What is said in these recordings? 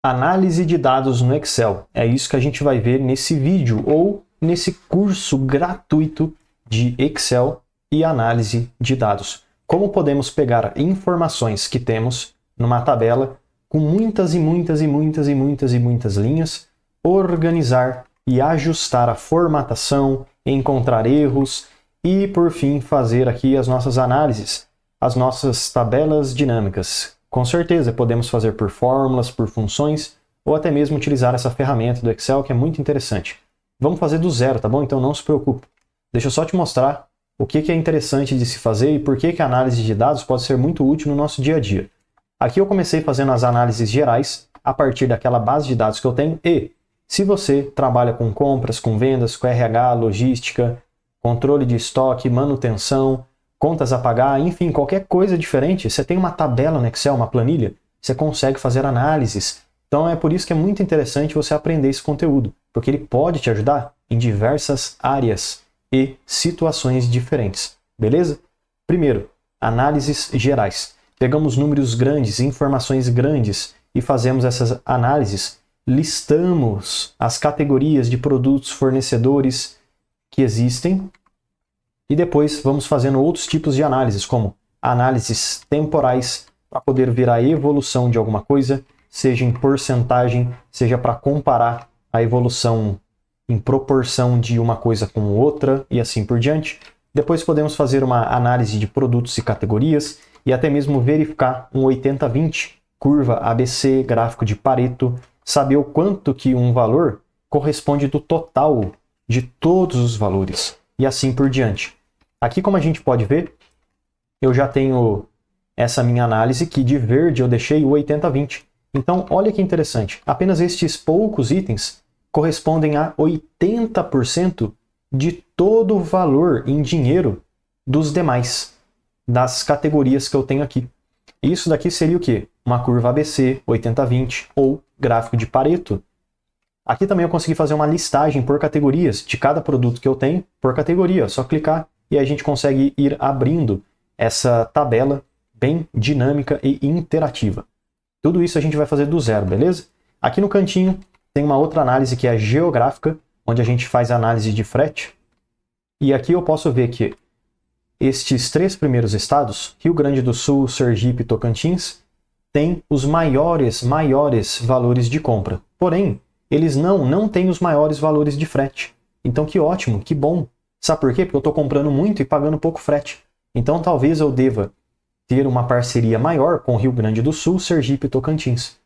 Análise de dados no Excel. É isso que a gente vai ver nesse vídeo ou nesse curso gratuito de Excel e análise de dados. Como podemos pegar informações que temos numa tabela com muitas linhas, organizar e ajustar a formatação, encontrar erros e, por fim, fazer aqui as nossas análises, as nossas tabelas dinâmicas. Com certeza, podemos fazer por fórmulas, por funções, ou até mesmo utilizar essa ferramenta do Excel, que é muito interessante. Vamos fazer do zero, tá bom? Então não se preocupe. Deixa eu só te mostrar o que é interessante de se fazer e por que a análise de dados pode ser muito útil no nosso dia a dia. Aqui eu comecei fazendo as análises gerais a partir daquela base de dados que eu tenho e, se você trabalha com compras, com vendas, com RH, logística, controle de estoque, manutenção, contas a pagar, enfim, qualquer coisa diferente, você tem uma tabela no Excel, uma planilha, você consegue fazer análises. Então é por isso que é muito interessante você aprender esse conteúdo, porque ele pode te ajudar em diversas áreas e situações diferentes, beleza? Primeiro, análises gerais. Pegamos números grandes, informações grandes e fazemos essas análises, listamos as categorias de produtos, fornecedores que existem, e depois vamos fazendo outros tipos de análises, como análises temporais, para poder ver a evolução de alguma coisa, seja em porcentagem, seja para comparar a evolução em proporção de uma coisa com outra, e assim por diante. Depois podemos fazer uma análise de produtos e categorias, e até mesmo verificar um 80-20, curva ABC, gráfico de Pareto, saber o quanto que um valor corresponde do total de todos os valores, e assim por diante. Aqui, como a gente pode ver, eu já tenho essa minha análise que de verde eu deixei o 80-20. Então, olha que interessante. Apenas estes poucos itens correspondem a 80% de todo o valor em dinheiro dos demais, das categorias que eu tenho aqui. Isso daqui seria o quê? Uma curva ABC, 80-20 ou gráfico de Pareto. Aqui também eu consegui fazer uma listagem por categorias de cada produto que eu tenho por categoria. Só clicar e a gente consegue ir abrindo essa tabela bem dinâmica e interativa. Tudo isso a gente vai fazer do zero, beleza? Aqui no cantinho tem uma outra análise que é a geográfica, onde a gente faz a análise de frete. E aqui eu posso ver que estes três primeiros estados, Rio Grande do Sul, Sergipe e Tocantins, têm os maiores valores de compra. Porém, eles não têm os maiores valores de frete. Então que ótimo, que bom. Sabe por quê? Porque eu estou comprando muito e pagando pouco frete. Então talvez eu deva ter uma parceria maior com Rio Grande do Sul, Sergipe e Tocantins.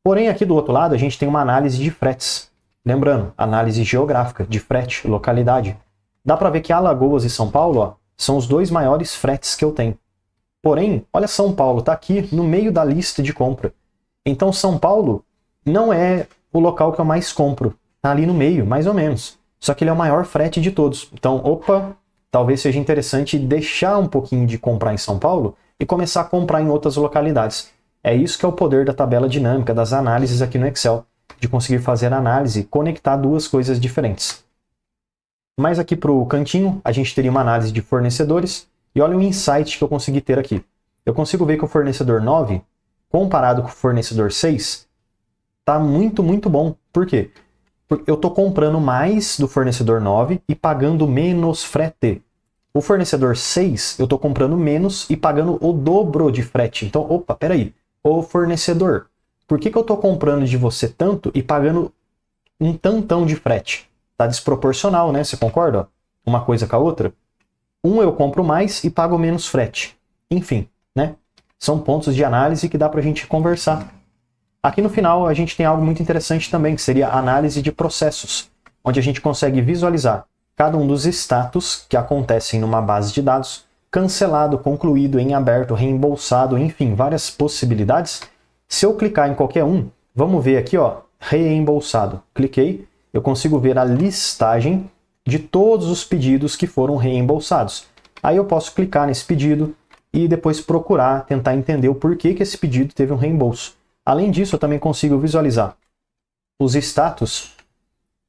Porém, aqui do outro lado, a gente tem uma análise de fretes. Lembrando, análise geográfica, de frete, localidade. Dá para ver que Alagoas e São Paulo, ó, são os dois maiores fretes que eu tenho. Porém, olha, São Paulo está aqui no meio da lista de compra. Então, São Paulo não é o local que eu mais compro. Está ali no meio, mais ou menos. Só que ele é o maior frete de todos. Então, opa, talvez seja interessante deixar um pouquinho de comprar em São Paulo e começar a comprar em outras localidades. É isso que é o poder da tabela dinâmica, das análises aqui no Excel, de conseguir fazer análise e conectar duas coisas diferentes. Mas aqui para o cantinho, a gente teria uma análise de fornecedores, e olha o insight que eu consegui ter aqui. Eu consigo ver que o fornecedor 9, comparado com o fornecedor 6, está muito bom. Por quê? Porque eu estou comprando mais do fornecedor 9 e pagando menos frete. O fornecedor 6, eu estou comprando menos e pagando o dobro de frete. Então, opa, peraí. Ô fornecedor, por que eu estou comprando de você tanto e pagando um tantão de frete? Está desproporcional, né? Você concorda? Uma coisa com a outra. Um eu compro mais e pago menos frete. Enfim, né? São pontos de análise que dá para a gente conversar. Aqui no final a gente tem algo muito interessante também, que seria a análise de processos, onde a gente consegue visualizar cada um dos status que acontecem numa base de dados, cancelado, concluído, em aberto, reembolsado, enfim, várias possibilidades. Se eu clicar em qualquer um, vamos ver aqui, ó, reembolsado. Cliquei, eu consigo ver a listagem de todos os pedidos que foram reembolsados. Aí eu posso clicar nesse pedido e depois procurar, tentar entender o porquê que esse pedido teve um reembolso. Além disso, eu também consigo visualizar os status,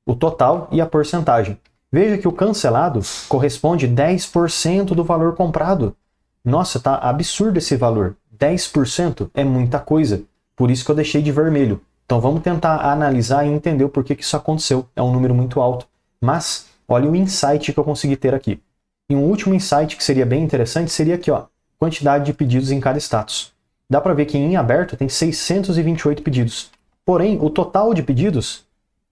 o total e a porcentagem. Veja que o cancelado corresponde a 10% do valor comprado. Nossa, tá absurdo esse valor. 10% é muita coisa. Por isso que eu deixei de vermelho. Então vamos tentar analisar e entender o porquê que isso aconteceu. É um número muito alto. Mas olha o insight que eu consegui ter aqui. E um último insight que seria bem interessante seria aqui, ó, quantidade de pedidos em cada status. Dá para ver que em aberto tem 628 pedidos. Porém, o total de pedidos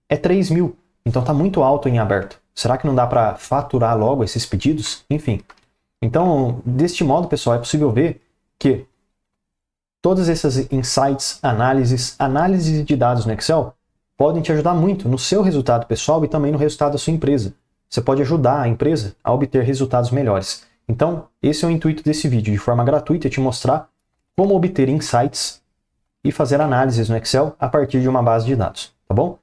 é 3.000. Então está muito alto em aberto. Será que não dá para faturar logo esses pedidos? Enfim. Então, deste modo, pessoal, é possível ver que todas essas insights, análises de dados no Excel podem te ajudar muito no seu resultado pessoal e também no resultado da sua empresa. Você pode ajudar a empresa a obter resultados melhores. Então, esse é o intuito desse vídeo, de forma gratuita, te mostrar como obter insights e fazer análises no Excel a partir de uma base de dados, tá bom?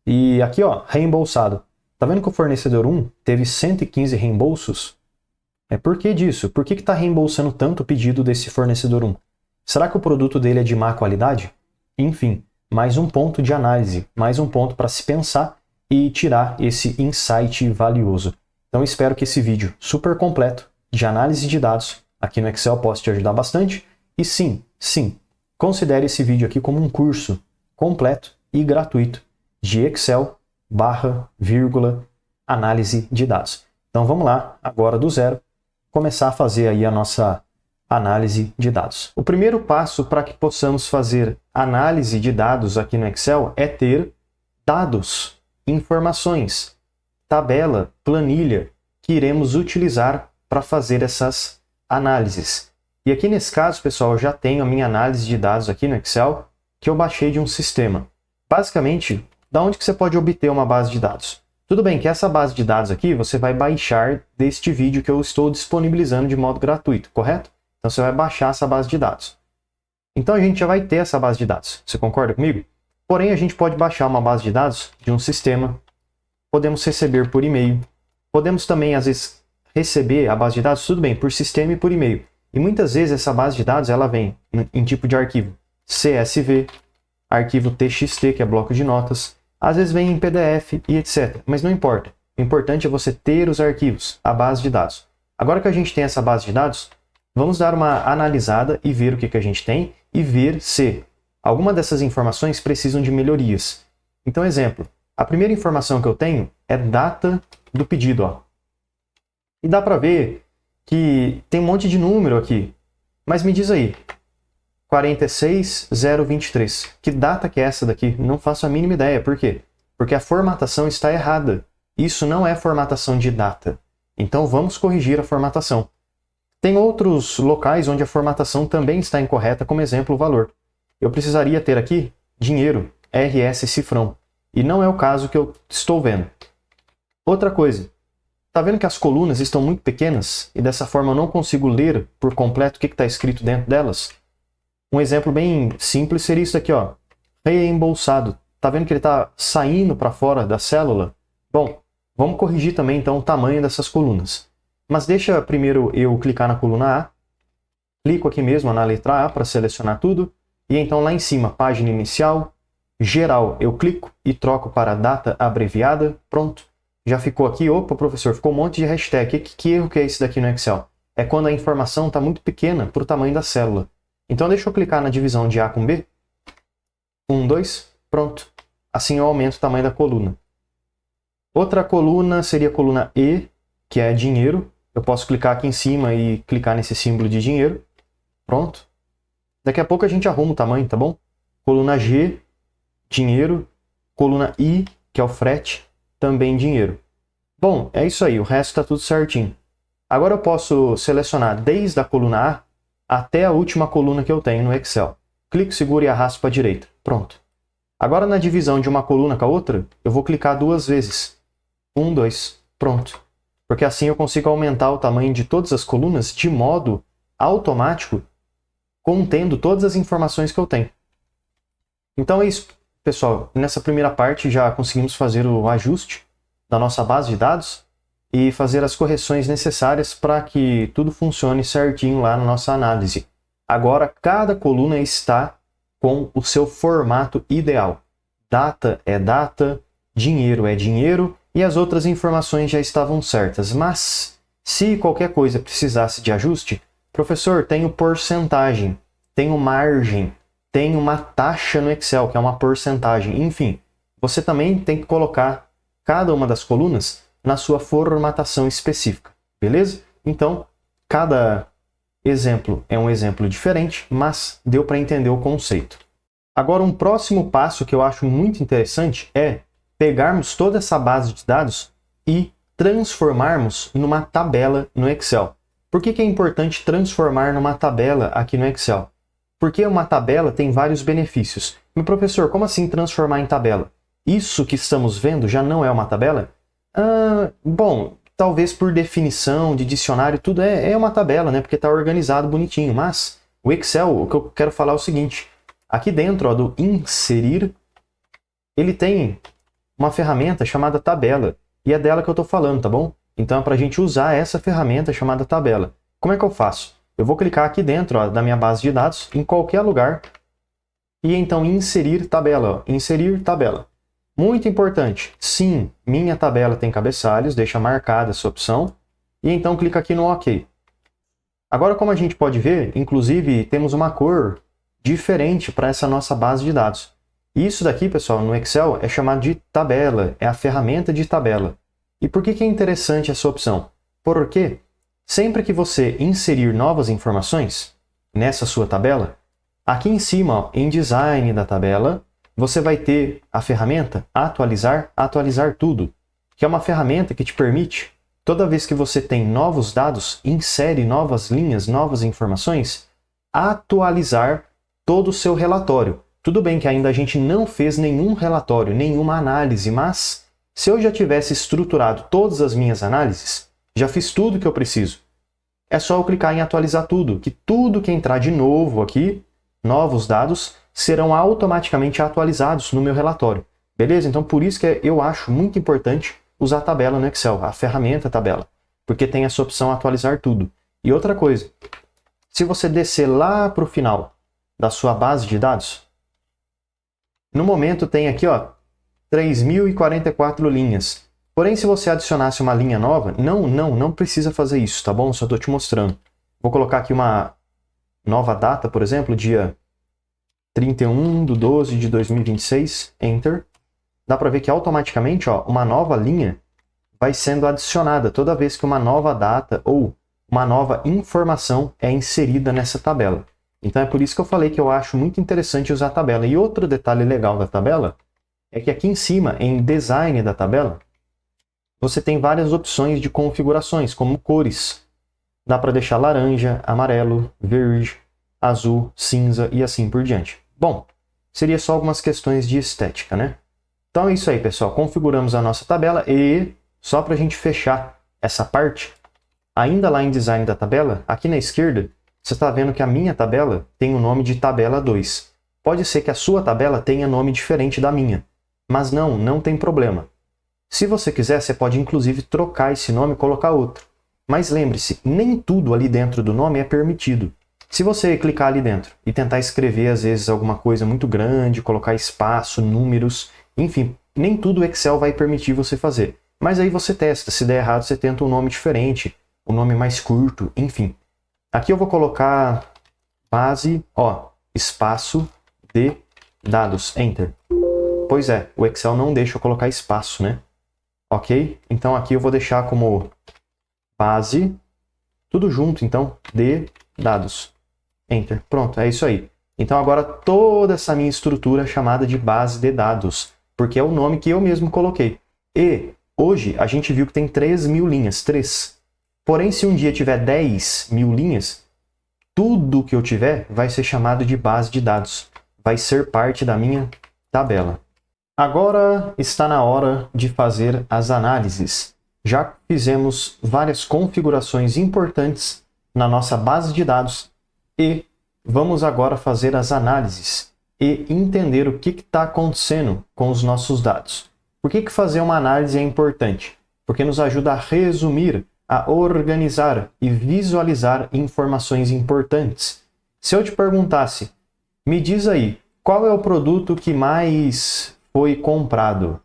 E aqui, ó, reembolsado. Tá vendo que o fornecedor 1 teve 115 reembolsos? Por que disso? Por que está reembolsando tanto o pedido desse fornecedor 1? Será que o produto dele é de má qualidade? Enfim, mais um ponto de análise, mais um ponto para se pensar e tirar esse insight valioso. Então espero que esse vídeo super completo de análise de dados aqui no Excel possa te ajudar bastante. E sim, considere esse vídeo aqui como um curso completo e gratuito de Excel / análise de dados. Então vamos lá, agora do zero, começar a fazer aí a nossa análise de dados. O primeiro passo para que possamos fazer análise de dados aqui no Excel é ter dados, informações, tabela, planilha que iremos utilizar para fazer essas análises. E aqui nesse caso, pessoal, eu já tenho a minha análise de dados aqui no Excel que eu baixei de um sistema. Basicamente, da onde que você pode obter uma base de dados? Tudo bem que essa base de dados aqui você vai baixar deste vídeo que eu estou disponibilizando de modo gratuito, correto? Então você vai baixar essa base de dados. Então a gente já vai ter essa base de dados. Você concorda comigo? Porém, a gente pode baixar uma base de dados de um sistema. Podemos receber por e-mail. Podemos também, às vezes, receber a base de dados, tudo bem, por sistema e por e-mail. E muitas vezes essa base de dados ela vem em tipo de arquivo CSV, arquivo TXT, que é bloco de notas. Às vezes vem em PDF e etc. Mas não importa. O importante é você ter os arquivos, a base de dados. Agora que a gente tem essa base de dados, vamos dar uma analisada e ver o que a gente tem e ver se alguma dessas informações precisam de melhorias. Então, exemplo, a primeira informação que eu tenho é data do pedido. Ó. E dá para ver que tem um monte de número aqui. Mas me diz aí, 46023. Que data que é essa daqui? Não faço a mínima ideia. Por quê? Porque a formatação está errada. Isso não é formatação de data. Então vamos corrigir a formatação. Tem outros locais onde a formatação também está incorreta, como exemplo o valor. Eu precisaria ter aqui dinheiro, RS cifrão. E não é o caso que eu estou vendo. Outra coisa. Está vendo que as colunas estão muito pequenas e dessa forma eu não consigo ler por completo o que está escrito dentro delas? Um exemplo bem simples seria isso aqui, ó. Reembolsado. Está vendo que ele está saindo para fora da célula? Bom, vamos corrigir também então o tamanho dessas colunas. Mas deixa primeiro eu clicar na coluna A. Clico aqui mesmo na letra A para selecionar tudo. E então lá em cima, página inicial, geral, eu clico e troco para data abreviada. Pronto. Já ficou aqui. Opa, professor, ficou um monte de hashtag. Que erro que é esse daqui no Excel? É quando a informação está muito pequena para o tamanho da célula. Então deixa eu clicar na divisão de A com B. 1, 2, pronto. Assim eu aumento o tamanho da coluna. Outra coluna seria a coluna E, que é dinheiro. Eu posso clicar aqui em cima e clicar nesse símbolo de dinheiro. Pronto. Daqui a pouco a gente arruma o tamanho, tá bom? Coluna G, dinheiro. Coluna I, que é o frete, também dinheiro. Bom, é isso aí. O resto está tudo certinho. Agora eu posso selecionar desde a coluna A até a última coluna que eu tenho no Excel. Clico, seguro e arrasto para a direita. Pronto. Agora na divisão de uma coluna com a outra, eu vou clicar 2 vezes. 1, 2. Pronto. Porque assim eu consigo aumentar o tamanho de todas as colunas de modo automático, contendo todas as informações que eu tenho. Então é isso, pessoal. Nessa primeira parte já conseguimos fazer o ajuste da nossa base de dados e fazer as correções necessárias para que tudo funcione certinho lá na nossa análise. Agora, cada coluna está com o seu formato ideal. Data é data, dinheiro é dinheiro e as outras informações já estavam certas. Mas, se qualquer coisa precisasse de ajuste, professor, tenho porcentagem, tenho margem. tem uma taxa no Excel, que é uma porcentagem. Enfim, você também tem que colocar cada uma das colunas na sua formatação específica, beleza? Então, cada exemplo é um exemplo diferente, mas deu para entender o conceito. Agora, um próximo passo que eu acho muito interessante é pegarmos toda essa base de dados e transformarmos numa tabela no Excel. Por que é importante transformar numa tabela aqui no Excel? Porque uma tabela tem vários benefícios. Meu professor, como assim transformar em tabela? Isso que estamos vendo já não é uma tabela? Bom, talvez por definição de dicionário, tudo é uma tabela, né? Porque está organizado bonitinho. Mas o Excel, o que eu quero falar é o seguinte. Aqui dentro, ó, do inserir, ele tem uma ferramenta chamada tabela. E é dela que eu estou falando, tá bom? Então é para a gente usar essa ferramenta chamada tabela. Como é que eu faço? Eu vou clicar aqui dentro, ó, da minha base de dados, em qualquer lugar, e então inserir tabela. Ó, inserir tabela. Muito importante. Sim, minha tabela tem cabeçalhos, deixa marcada essa opção, e então clica aqui no OK. Agora, como a gente pode ver, inclusive temos uma cor diferente para essa nossa base de dados. Isso daqui, pessoal, no Excel é chamado de tabela, é a ferramenta de tabela. E por que é interessante essa opção? Porque sempre que você inserir novas informações nessa sua tabela, aqui em cima, ó, em design da tabela, você vai ter a ferramenta atualizar tudo, que é uma ferramenta que te permite, toda vez que você tem novos dados, insere novas linhas, novas informações, atualizar todo o seu relatório. Tudo bem que ainda a gente não fez nenhum relatório, nenhuma análise, mas se eu já tivesse estruturado todas as minhas análises, já fiz tudo que eu preciso. É só eu clicar em atualizar tudo, que tudo que entrar de novo aqui, novos dados, serão automaticamente atualizados no meu relatório. Beleza? Então por isso que eu acho muito importante usar a tabela no Excel, a ferramenta tabela, porque tem essa opção atualizar tudo. E outra coisa, se você descer lá para o final da sua base de dados, no momento tem aqui, ó, 3.044 linhas. Porém, se você adicionasse uma linha nova, não precisa fazer isso, tá bom? Só estou te mostrando. Vou colocar aqui uma nova data, por exemplo, dia 31/12/2026, Enter. Dá para ver que automaticamente, ó, uma nova linha vai sendo adicionada toda vez que uma nova data ou uma nova informação é inserida nessa tabela. Então é por isso que eu falei que eu acho muito interessante usar a tabela. E outro detalhe legal da tabela é que aqui em cima, em design da tabela, você tem várias opções de configurações, como cores. Dá para deixar laranja, amarelo, verde, azul, cinza e assim por diante. Bom, seria só algumas questões de estética, né? Então é isso aí, pessoal. Configuramos a nossa tabela e, só para a gente fechar essa parte, ainda lá em design da tabela, aqui na esquerda, você está vendo que a minha tabela tem o nome de tabela 2. Pode ser que a sua tabela tenha nome diferente da minha, mas não tem problema. Se você quiser, você pode inclusive trocar esse nome e colocar outro. Mas lembre-se, nem tudo ali dentro do nome é permitido. Se você clicar ali dentro e tentar escrever, às vezes, alguma coisa muito grande, colocar espaço, números, enfim, nem tudo o Excel vai permitir você fazer. Mas aí você testa, se der errado, você tenta um nome diferente, um nome mais curto, enfim. Aqui eu vou colocar base, ó, espaço de dados, Enter. Pois é, o Excel não deixa eu colocar espaço, né? Ok? Então aqui eu vou deixar como base, tudo junto, então, de dados. Enter. Pronto, é isso aí. Então agora toda essa minha estrutura é chamada de base de dados, porque é o nome que eu mesmo coloquei. E hoje a gente viu que tem 3.000 linhas, 3. Porém, se um dia tiver 10.000 linhas, tudo que eu tiver vai ser chamado de base de dados. Vai ser parte da minha tabela. Agora está na hora de fazer as análises. Já fizemos várias configurações importantes na nossa base de dados e vamos agora fazer as análises e entender o que está acontecendo com os nossos dados. Por que fazer uma análise é importante? Porque nos ajuda a resumir, a organizar e visualizar informações importantes. Se eu te perguntasse, me diz aí, qual é o produto que mais foi comprado?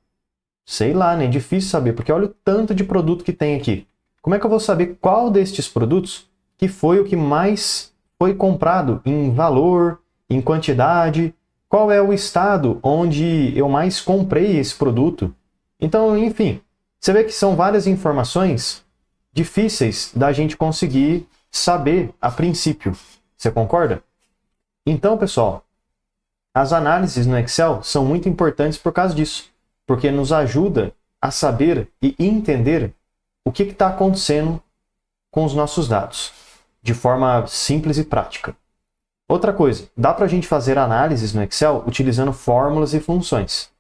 Sei lá, né? É difícil saber, porque olha o tanto de produto que tem aqui. Como é que eu vou saber qual destes produtos que foi o que mais foi comprado em valor, em quantidade, qual é o estado onde eu mais comprei esse produto. Então, enfim, você vê que são várias informações difíceis da gente conseguir saber a princípio. Você concorda? Então, pessoal, as análises no Excel são muito importantes por causa disso, porque nos ajuda a saber e entender o que está acontecendo com os nossos dados, de forma simples e prática. Outra coisa, dá para a gente fazer análises no Excel utilizando fórmulas e funções,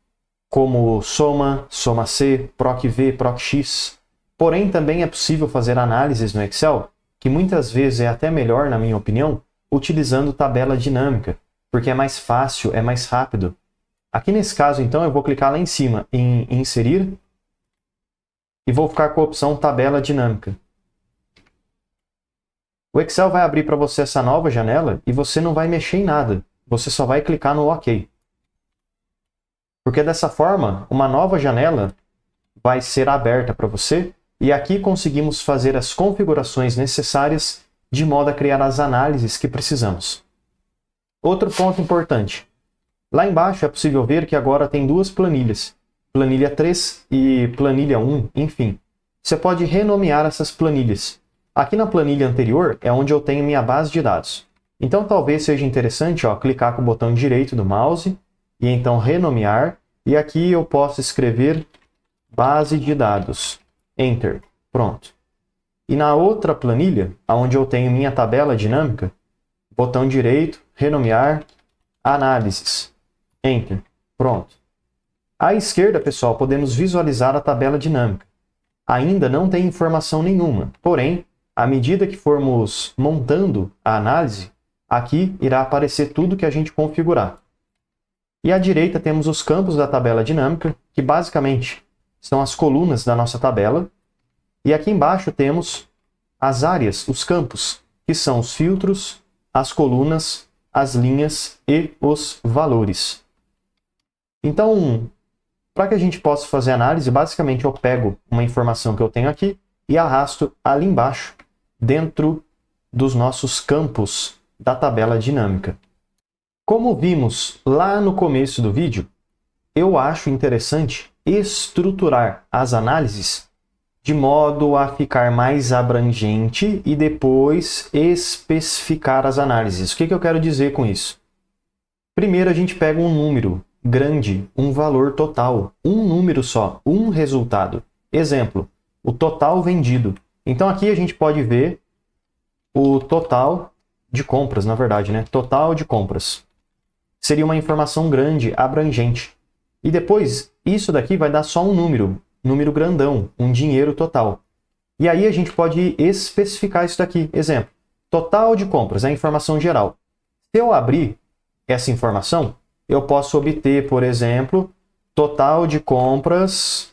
como soma, soma C, proc V, proc X. Porém, também é possível fazer análises no Excel, que muitas vezes é até melhor, na minha opinião, utilizando tabela dinâmica, porque é mais fácil, é mais rápido. Aqui nesse caso, então, eu vou clicar lá em cima em inserir e vou ficar com a opção tabela dinâmica. O Excel vai abrir para você essa nova janela e você não vai mexer em nada. Você só vai clicar no OK. Porque dessa forma, uma nova janela vai ser aberta para você e aqui conseguimos fazer as configurações necessárias de modo a criar as análises que precisamos. Outro ponto importante. Lá embaixo é possível ver que agora tem duas planilhas. Planilha 3 e planilha 1, enfim. Você pode renomear essas planilhas. Aqui na planilha anterior é onde eu tenho minha base de dados. Então talvez seja interessante clicar com o botão direito do mouse e então renomear. E aqui eu posso escrever base de dados. Enter. Pronto. E na outra planilha, onde eu tenho minha tabela dinâmica, botão direito, renomear, análises. Enter. Pronto. À esquerda, pessoal, podemos visualizar a tabela dinâmica. Ainda não tem informação nenhuma, porém, à medida que formos montando a análise, aqui irá aparecer tudo que a gente configurar. E à direita temos os campos da tabela dinâmica, que basicamente são as colunas da nossa tabela. E aqui embaixo temos as áreas, os campos, que são os filtros, as colunas, as linhas e os valores. Então, para que a gente possa fazer análise, basicamente eu pego uma informação que eu tenho aqui e arrasto ali embaixo, dentro dos nossos campos da tabela dinâmica. Como vimos lá no começo do vídeo, eu acho interessante estruturar as análises de modo a ficar mais abrangente e depois especificar as análises. O que eu quero dizer com isso? Primeiro a gente pega um número grande, um valor total, um número só, um resultado. Exemplo, o total vendido. Então aqui a gente pode ver o total de compras, na verdade, né? Total de compras. Seria uma informação grande, abrangente. E depois, isso daqui vai dar só um número grandão, um dinheiro total. E aí a gente pode especificar isso daqui. Exemplo, total de compras, é a informação geral. Se eu abrir essa informação, eu posso obter, por exemplo, total de compras,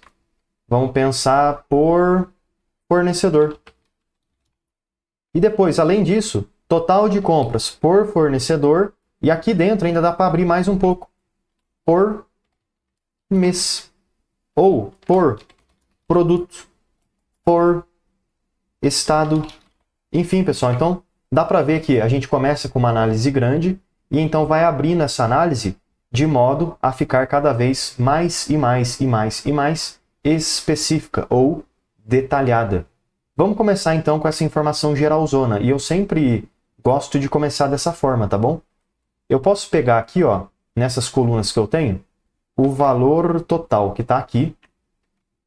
vamos pensar por fornecedor. E depois, além disso, total de compras por fornecedor, e aqui dentro ainda dá para abrir mais um pouco, por mês, ou por produto, por estado, enfim, pessoal. Então, dá para ver que a gente começa com uma análise grande e então vai abrindo essa análise de modo a ficar cada vez mais e mais e mais e mais específica ou detalhada. Vamos começar então com essa informação geralzona, e eu sempre gosto de começar dessa forma, tá bom? Eu posso pegar aqui, nessas colunas que eu tenho, o valor total que está aqui,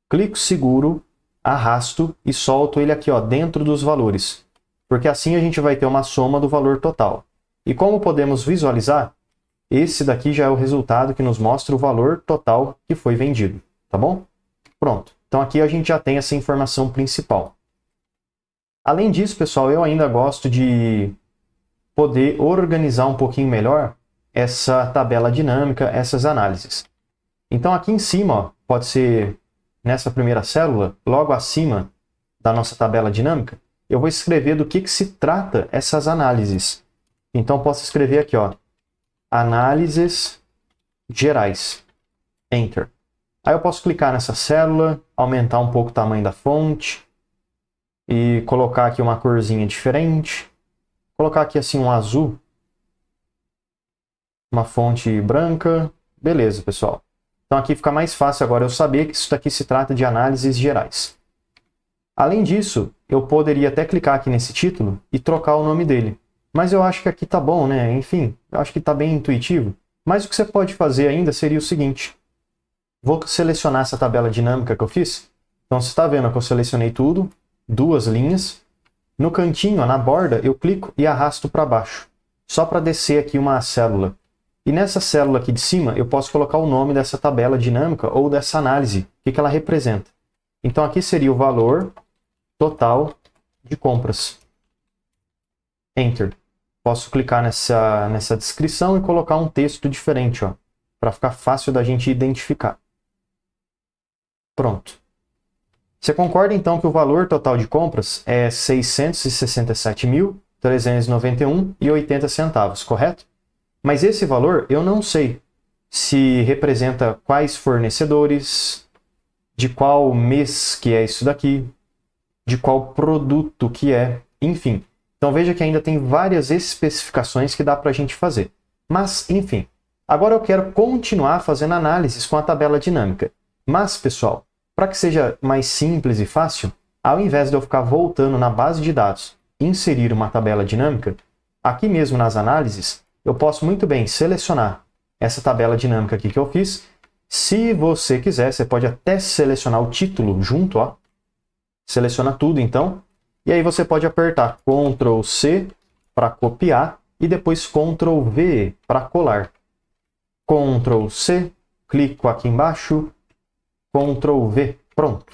clico seguro, arrasto e solto ele aqui dentro dos valores, porque assim a gente vai ter uma soma do valor total. E como podemos visualizar, esse daqui já é o resultado que nos mostra o valor total que foi vendido, tá bom? Pronto, então aqui a gente já tem essa informação principal. Além disso, pessoal, eu ainda gosto de poder organizar um pouquinho melhor essa tabela dinâmica, essas análises. Então aqui em cima, pode ser nessa primeira célula, logo acima da nossa tabela dinâmica, eu vou escrever do que se trata essas análises. Então posso escrever aqui, análises gerais. Enter. Aí eu posso clicar nessa célula, aumentar um pouco o tamanho da fonte e colocar aqui uma corzinha diferente. Colocar aqui assim um azul. uma fonte branca. Beleza, pessoal. Então aqui fica mais fácil agora eu saber que isso daqui se trata de análises gerais. Além disso, eu poderia até clicar aqui nesse título e trocar o nome dele. Mas eu acho que aqui tá bom, né? Enfim, eu acho que tá bem intuitivo. Mas o que você pode fazer ainda seria o seguinte. Vou selecionar essa tabela dinâmica que eu fiz. Então você está vendo que eu selecionei tudo, 2 linhas. No cantinho, ó, na borda, eu clico e arrasto para baixo. Só para descer aqui uma célula. E nessa célula aqui de cima, eu posso colocar o nome dessa tabela dinâmica ou dessa análise. O que ela representa? Então aqui seria o valor total de compras. Enter. Posso clicar nessa descrição e colocar um texto diferente, para ficar fácil da gente identificar. Pronto. Você concorda então que o valor total de compras é R$ 667.391,80, correto? Mas esse valor eu não sei se representa quais fornecedores, de qual mês que é isso daqui, de qual produto que é, enfim. Então veja que ainda tem várias especificações que dá para a gente fazer. Mas, enfim, agora eu quero continuar fazendo análises com a tabela dinâmica. Mas, pessoal, para que seja mais simples e fácil, ao invés de eu ficar voltando na base de dados e inserir uma tabela dinâmica, aqui mesmo nas análises, eu posso muito bem selecionar essa tabela dinâmica aqui que eu fiz. Se você quiser, você pode até selecionar o título junto, Seleciona tudo, então. E aí você pode apertar Ctrl C para copiar e depois Ctrl V para colar. Ctrl C, clico aqui embaixo, Ctrl V, pronto.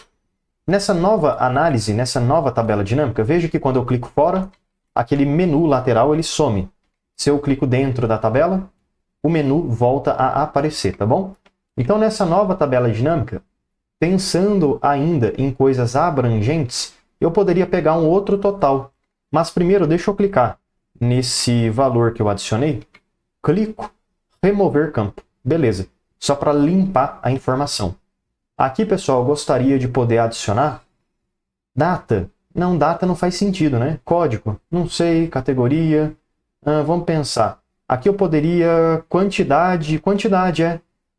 Nessa nova análise, nessa nova tabela dinâmica, veja que quando eu clico fora, aquele menu lateral ele some. Se eu clico dentro da tabela, o menu volta a aparecer, tá bom? Então nessa nova tabela dinâmica, pensando ainda em coisas abrangentes, eu poderia pegar um outro total. Mas primeiro deixa eu clicar nesse valor que eu adicionei. Clico, remover campo. Beleza, só para limpar a informação. Aqui, pessoal, eu gostaria de poder adicionar data. Não, data não faz sentido, né? Código, não sei, categoria. Vamos pensar. Aqui eu poderia quantidade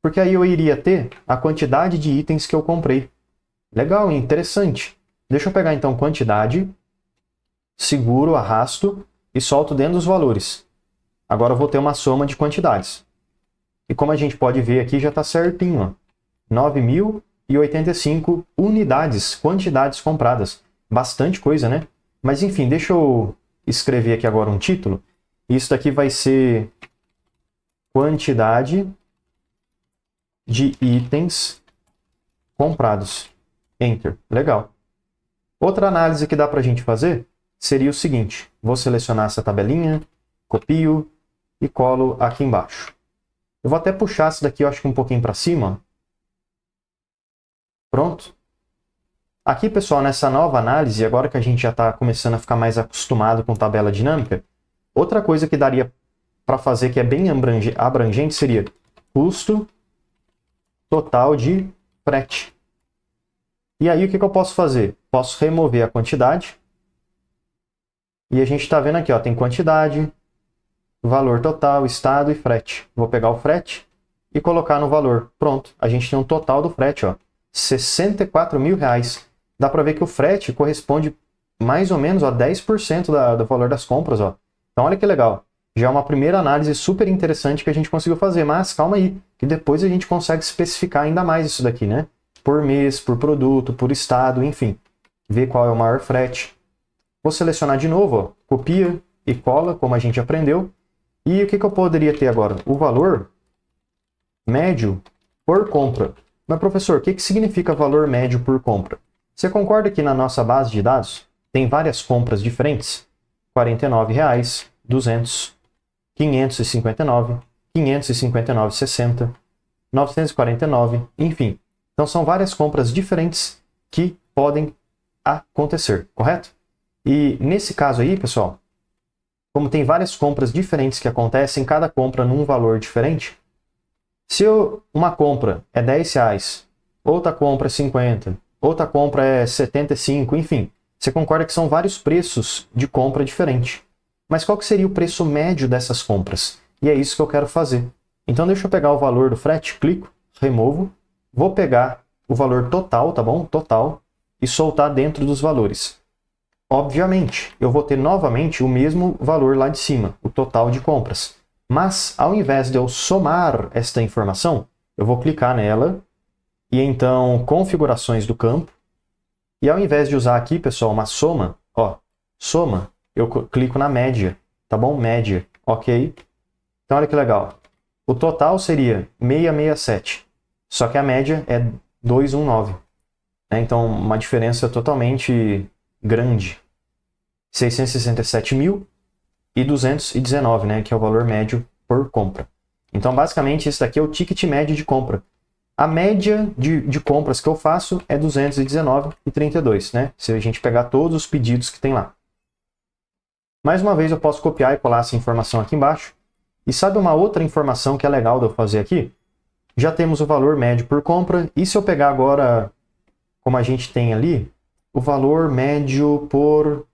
porque aí eu iria ter a quantidade de itens que eu comprei. Legal, interessante. Deixa eu pegar então quantidade, seguro, arrasto e solto dentro dos valores. Agora eu vou ter uma soma de quantidades. E como a gente pode ver aqui, já está certinho. 9.085 unidades, quantidades compradas. Bastante coisa, né? Mas enfim, deixa eu escrever aqui agora um título. Isso daqui vai ser quantidade de itens comprados. Enter. Legal. Outra análise que dá para a gente fazer seria o seguinte. Vou selecionar essa tabelinha, copio e colo aqui embaixo. Eu vou até puxar isso daqui, eu acho que um pouquinho para cima. Pronto. Aqui, pessoal, nessa nova análise, agora que a gente já está começando a ficar mais acostumado com tabela dinâmica, outra coisa que daria para fazer que é bem abrangente seria custo total de frete. E aí o que eu posso fazer? Posso remover a quantidade. E a gente está vendo aqui, tem quantidade, valor total, estado e frete. Vou pegar o frete e colocar no valor. Pronto, a gente tem um total do frete, R$ 64.000. Dá para ver que o frete corresponde mais ou menos a 10% do valor das compras. Então olha que legal. Já é uma primeira análise super interessante que a gente conseguiu fazer, mas calma aí, que depois a gente consegue especificar ainda mais isso daqui, né? Por mês, por produto, por estado, enfim. Ver qual é o maior frete. Vou selecionar de novo, copia e cola, como a gente aprendeu. E o que eu poderia ter agora? O valor médio por compra. Mas professor, o que significa valor médio por compra? Você concorda que na nossa base de dados tem várias compras diferentes? R$ 49,00, 200, 559, 559,60, 949, enfim. Então são várias compras diferentes que podem acontecer, correto? E nesse caso aí, pessoal, como tem várias compras diferentes que acontecem, cada compra num valor diferente, se uma compra é R$10, outra compra é 50, outra compra é 75, enfim, você concorda que são vários preços de compra diferente. Mas qual que seria o preço médio dessas compras? e é isso que eu quero fazer. Então deixa eu pegar o valor do frete, clico, removo, vou pegar o valor total, tá bom? Total, e soltar dentro dos valores. Obviamente, eu vou ter novamente o mesmo valor lá de cima, o total de compras. Mas, ao invés de eu somar esta informação, eu vou clicar nela, e então, configurações do campo, e ao invés de usar aqui, pessoal, uma soma, ó, soma, eu clico na média, tá bom? Média, ok? Então, olha que legal. O total seria 667, só que a média é 219. Né? Então, uma diferença totalmente grande. 667.219, né? Que é o valor médio por compra. Então, basicamente, esse daqui é o ticket médio de compra. A média de compras que eu faço é 219,32, né? Se a gente pegar todos os pedidos que tem lá. Mais uma vez, eu posso copiar e colar essa informação aqui embaixo. E sabe uma outra informação que é legal de eu fazer aqui? Já temos o valor médio por compra. E se eu pegar agora, como a gente tem ali, o valor médio por...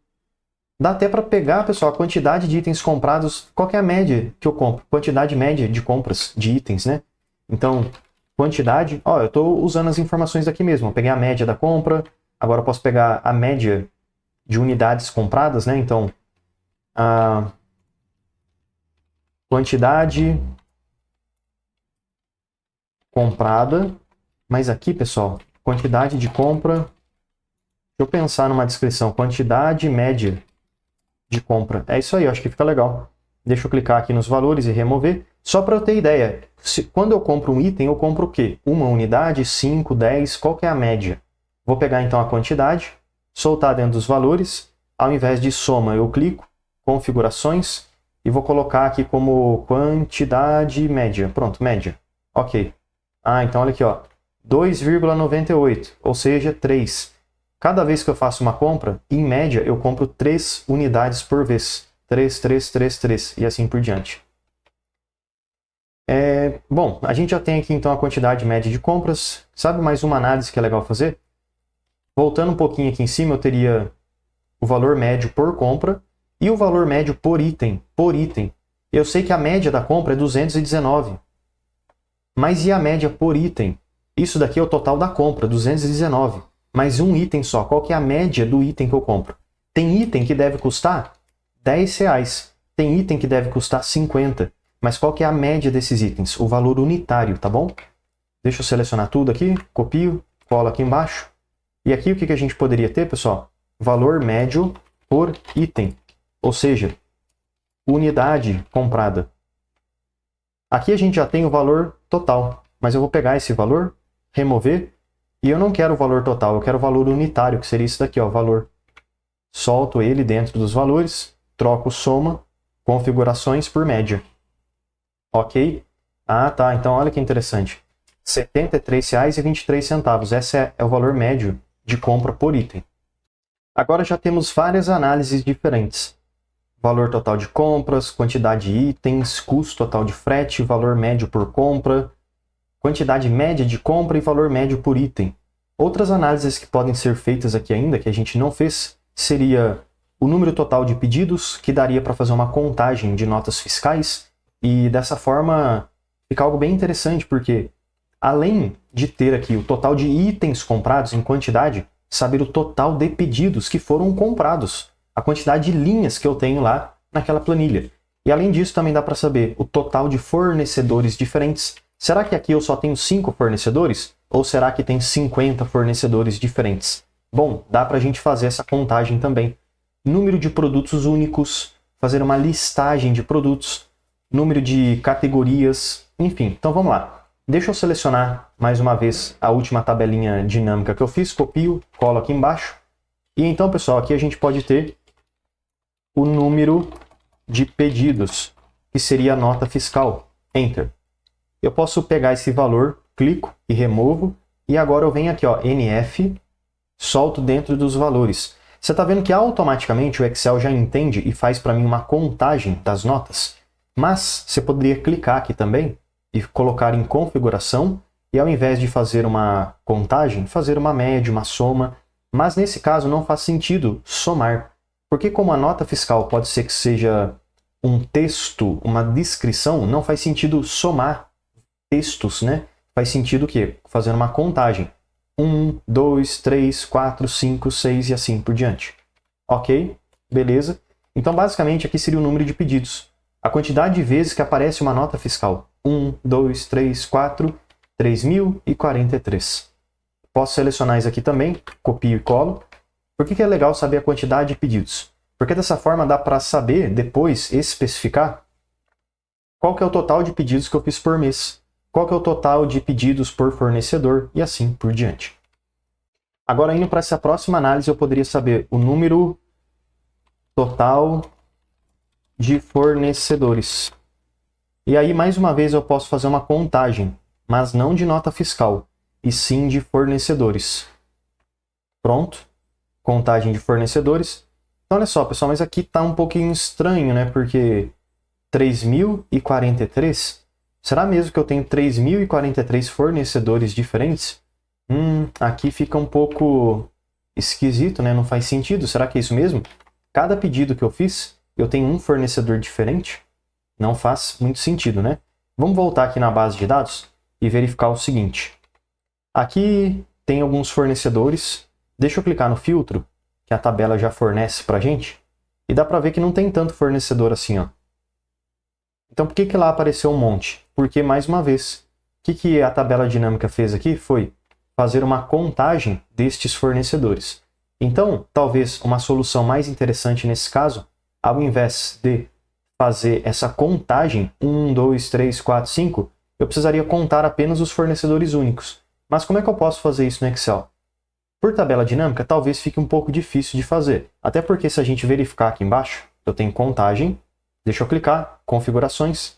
Dá até para pegar, pessoal, a quantidade de itens comprados. Qual que é a média que eu compro? Quantidade média de compras de itens, né? Então, quantidade... Ó, eu estou usando as informações daqui mesmo. Eu peguei a média da compra. Agora eu posso pegar a média de unidades compradas, né? Então, a quantidade comprada. Mas aqui, pessoal, quantidade de compra... Deixa eu pensar numa descrição. Quantidade média de compra. É isso aí, eu acho que fica legal. Deixa eu clicar aqui nos valores e remover. Só para eu ter ideia, quando eu compro um item, eu compro o quê? Uma unidade, 5, 10, qual que é a média? Vou pegar então a quantidade, soltar dentro dos valores. Ao invés de soma, eu clico, configurações, e vou colocar aqui como quantidade média. Pronto, média. Ok. Ah, então olha aqui, ó, 2,98, ou seja, 3. Cada vez que eu faço uma compra, em média, eu compro 3 unidades por vez. 3, 3, 3, 3, e assim por diante. Bom, a gente já tem aqui então a quantidade média de compras. Sabe mais uma análise que é legal fazer? Voltando um pouquinho aqui em cima, eu teria o valor médio por compra e o valor médio por item. Eu sei que a média da compra é 219. Mas e a média por item? Isso daqui é o total da compra, 219. Mas um item só. Qual que é a média do item que eu compro? Tem item que deve custar R$10. Tem item que deve custar 50. Mas qual que é a média desses itens? O valor unitário, tá bom? Deixa eu selecionar tudo aqui, copio, colo aqui embaixo. E aqui o que a gente poderia ter, pessoal? Valor médio por item. Ou seja, unidade comprada. Aqui a gente já tem o valor total. Mas eu vou pegar esse valor, remover. E eu não quero o valor total, eu quero o valor unitário, que seria isso daqui, ó, valor. Solto ele dentro dos valores, troco soma, configurações por média. Ok? Ah, tá, então olha que interessante. R$ 73,23, esse é o valor médio de compra por item. Agora já temos várias análises diferentes. Valor total de compras, quantidade de itens, custo total de frete, valor médio por compra, quantidade média de compra e valor médio por item. Outras análises que podem ser feitas aqui ainda, que a gente não fez, seria o número total de pedidos, que daria para fazer uma contagem de notas fiscais, e dessa forma fica algo bem interessante, porque além de ter aqui o total de itens comprados em quantidade, saber o total de pedidos que foram comprados, a quantidade de linhas que eu tenho lá naquela planilha. E além disso também dá para saber o total de fornecedores diferentes. Será que aqui eu só tenho 5 fornecedores? Ou será que tem 50 fornecedores diferentes? Bom, dá para a gente fazer essa contagem também. Número de produtos únicos, fazer uma listagem de produtos, número de categorias, enfim. Então vamos lá. Deixa eu selecionar mais uma vez a última tabelinha dinâmica que eu fiz, copio, colo aqui embaixo. E então, pessoal, aqui a gente pode ter o número de pedidos, que seria a nota fiscal. Enter. Eu posso pegar esse valor, clico e removo, e agora eu venho aqui, ó, NF, solto dentro dos valores. Você está vendo que automaticamente o Excel já entende e faz para mim uma contagem das notas, mas você poderia clicar aqui também e colocar em configuração, e ao invés de fazer uma contagem, fazer uma média, uma soma, mas nesse caso não faz sentido somar, porque como a nota fiscal pode ser que seja um texto, uma descrição, não faz sentido somar textos, né? Faz sentido o quê? Fazendo uma contagem. 1, 2, 3, 4, 5, 6 e assim por diante. Ok? Beleza? Então, basicamente, aqui seria o número de pedidos. A quantidade de vezes que aparece uma nota fiscal. 1, 2, 3, 4, 3.043. Posso selecionar isso aqui também, copio e colo. Por que é legal saber a quantidade de pedidos? Porque dessa forma dá para saber, depois, especificar qual que é o total de pedidos que eu fiz por mês, qual que é o total de pedidos por fornecedor e assim por diante. Agora, indo para essa próxima análise, eu poderia saber o número total de fornecedores. E aí, mais uma vez, eu posso fazer uma contagem, mas não de nota fiscal, e sim de fornecedores. Pronto. Contagem de fornecedores. Então, olha só, pessoal, mas aqui está um pouquinho estranho, né? Porque 3.043, será mesmo que eu tenho 3.043 fornecedores diferentes? Aqui fica um pouco esquisito, né? Não faz sentido. Será que é isso mesmo? Cada pedido que eu fiz, eu tenho um fornecedor diferente? Não faz muito sentido, né? Vamos voltar aqui na base de dados e verificar o seguinte. Aqui tem alguns fornecedores. Deixa eu clicar no filtro, que a tabela já fornece para a gente. E dá para ver que não tem tanto fornecedor assim, ó. Então, por que lá apareceu um monte? Porque, mais uma vez, o que a tabela dinâmica fez aqui foi fazer uma contagem destes fornecedores. Então, talvez uma solução mais interessante nesse caso, ao invés de fazer essa contagem, 1, 2, 3, 4, 5, eu precisaria contar apenas os fornecedores únicos. Mas como é que eu posso fazer isso no Excel? Por tabela dinâmica, talvez fique um pouco difícil de fazer. Até porque se a gente verificar aqui embaixo, eu tenho contagem, deixa eu clicar, configurações.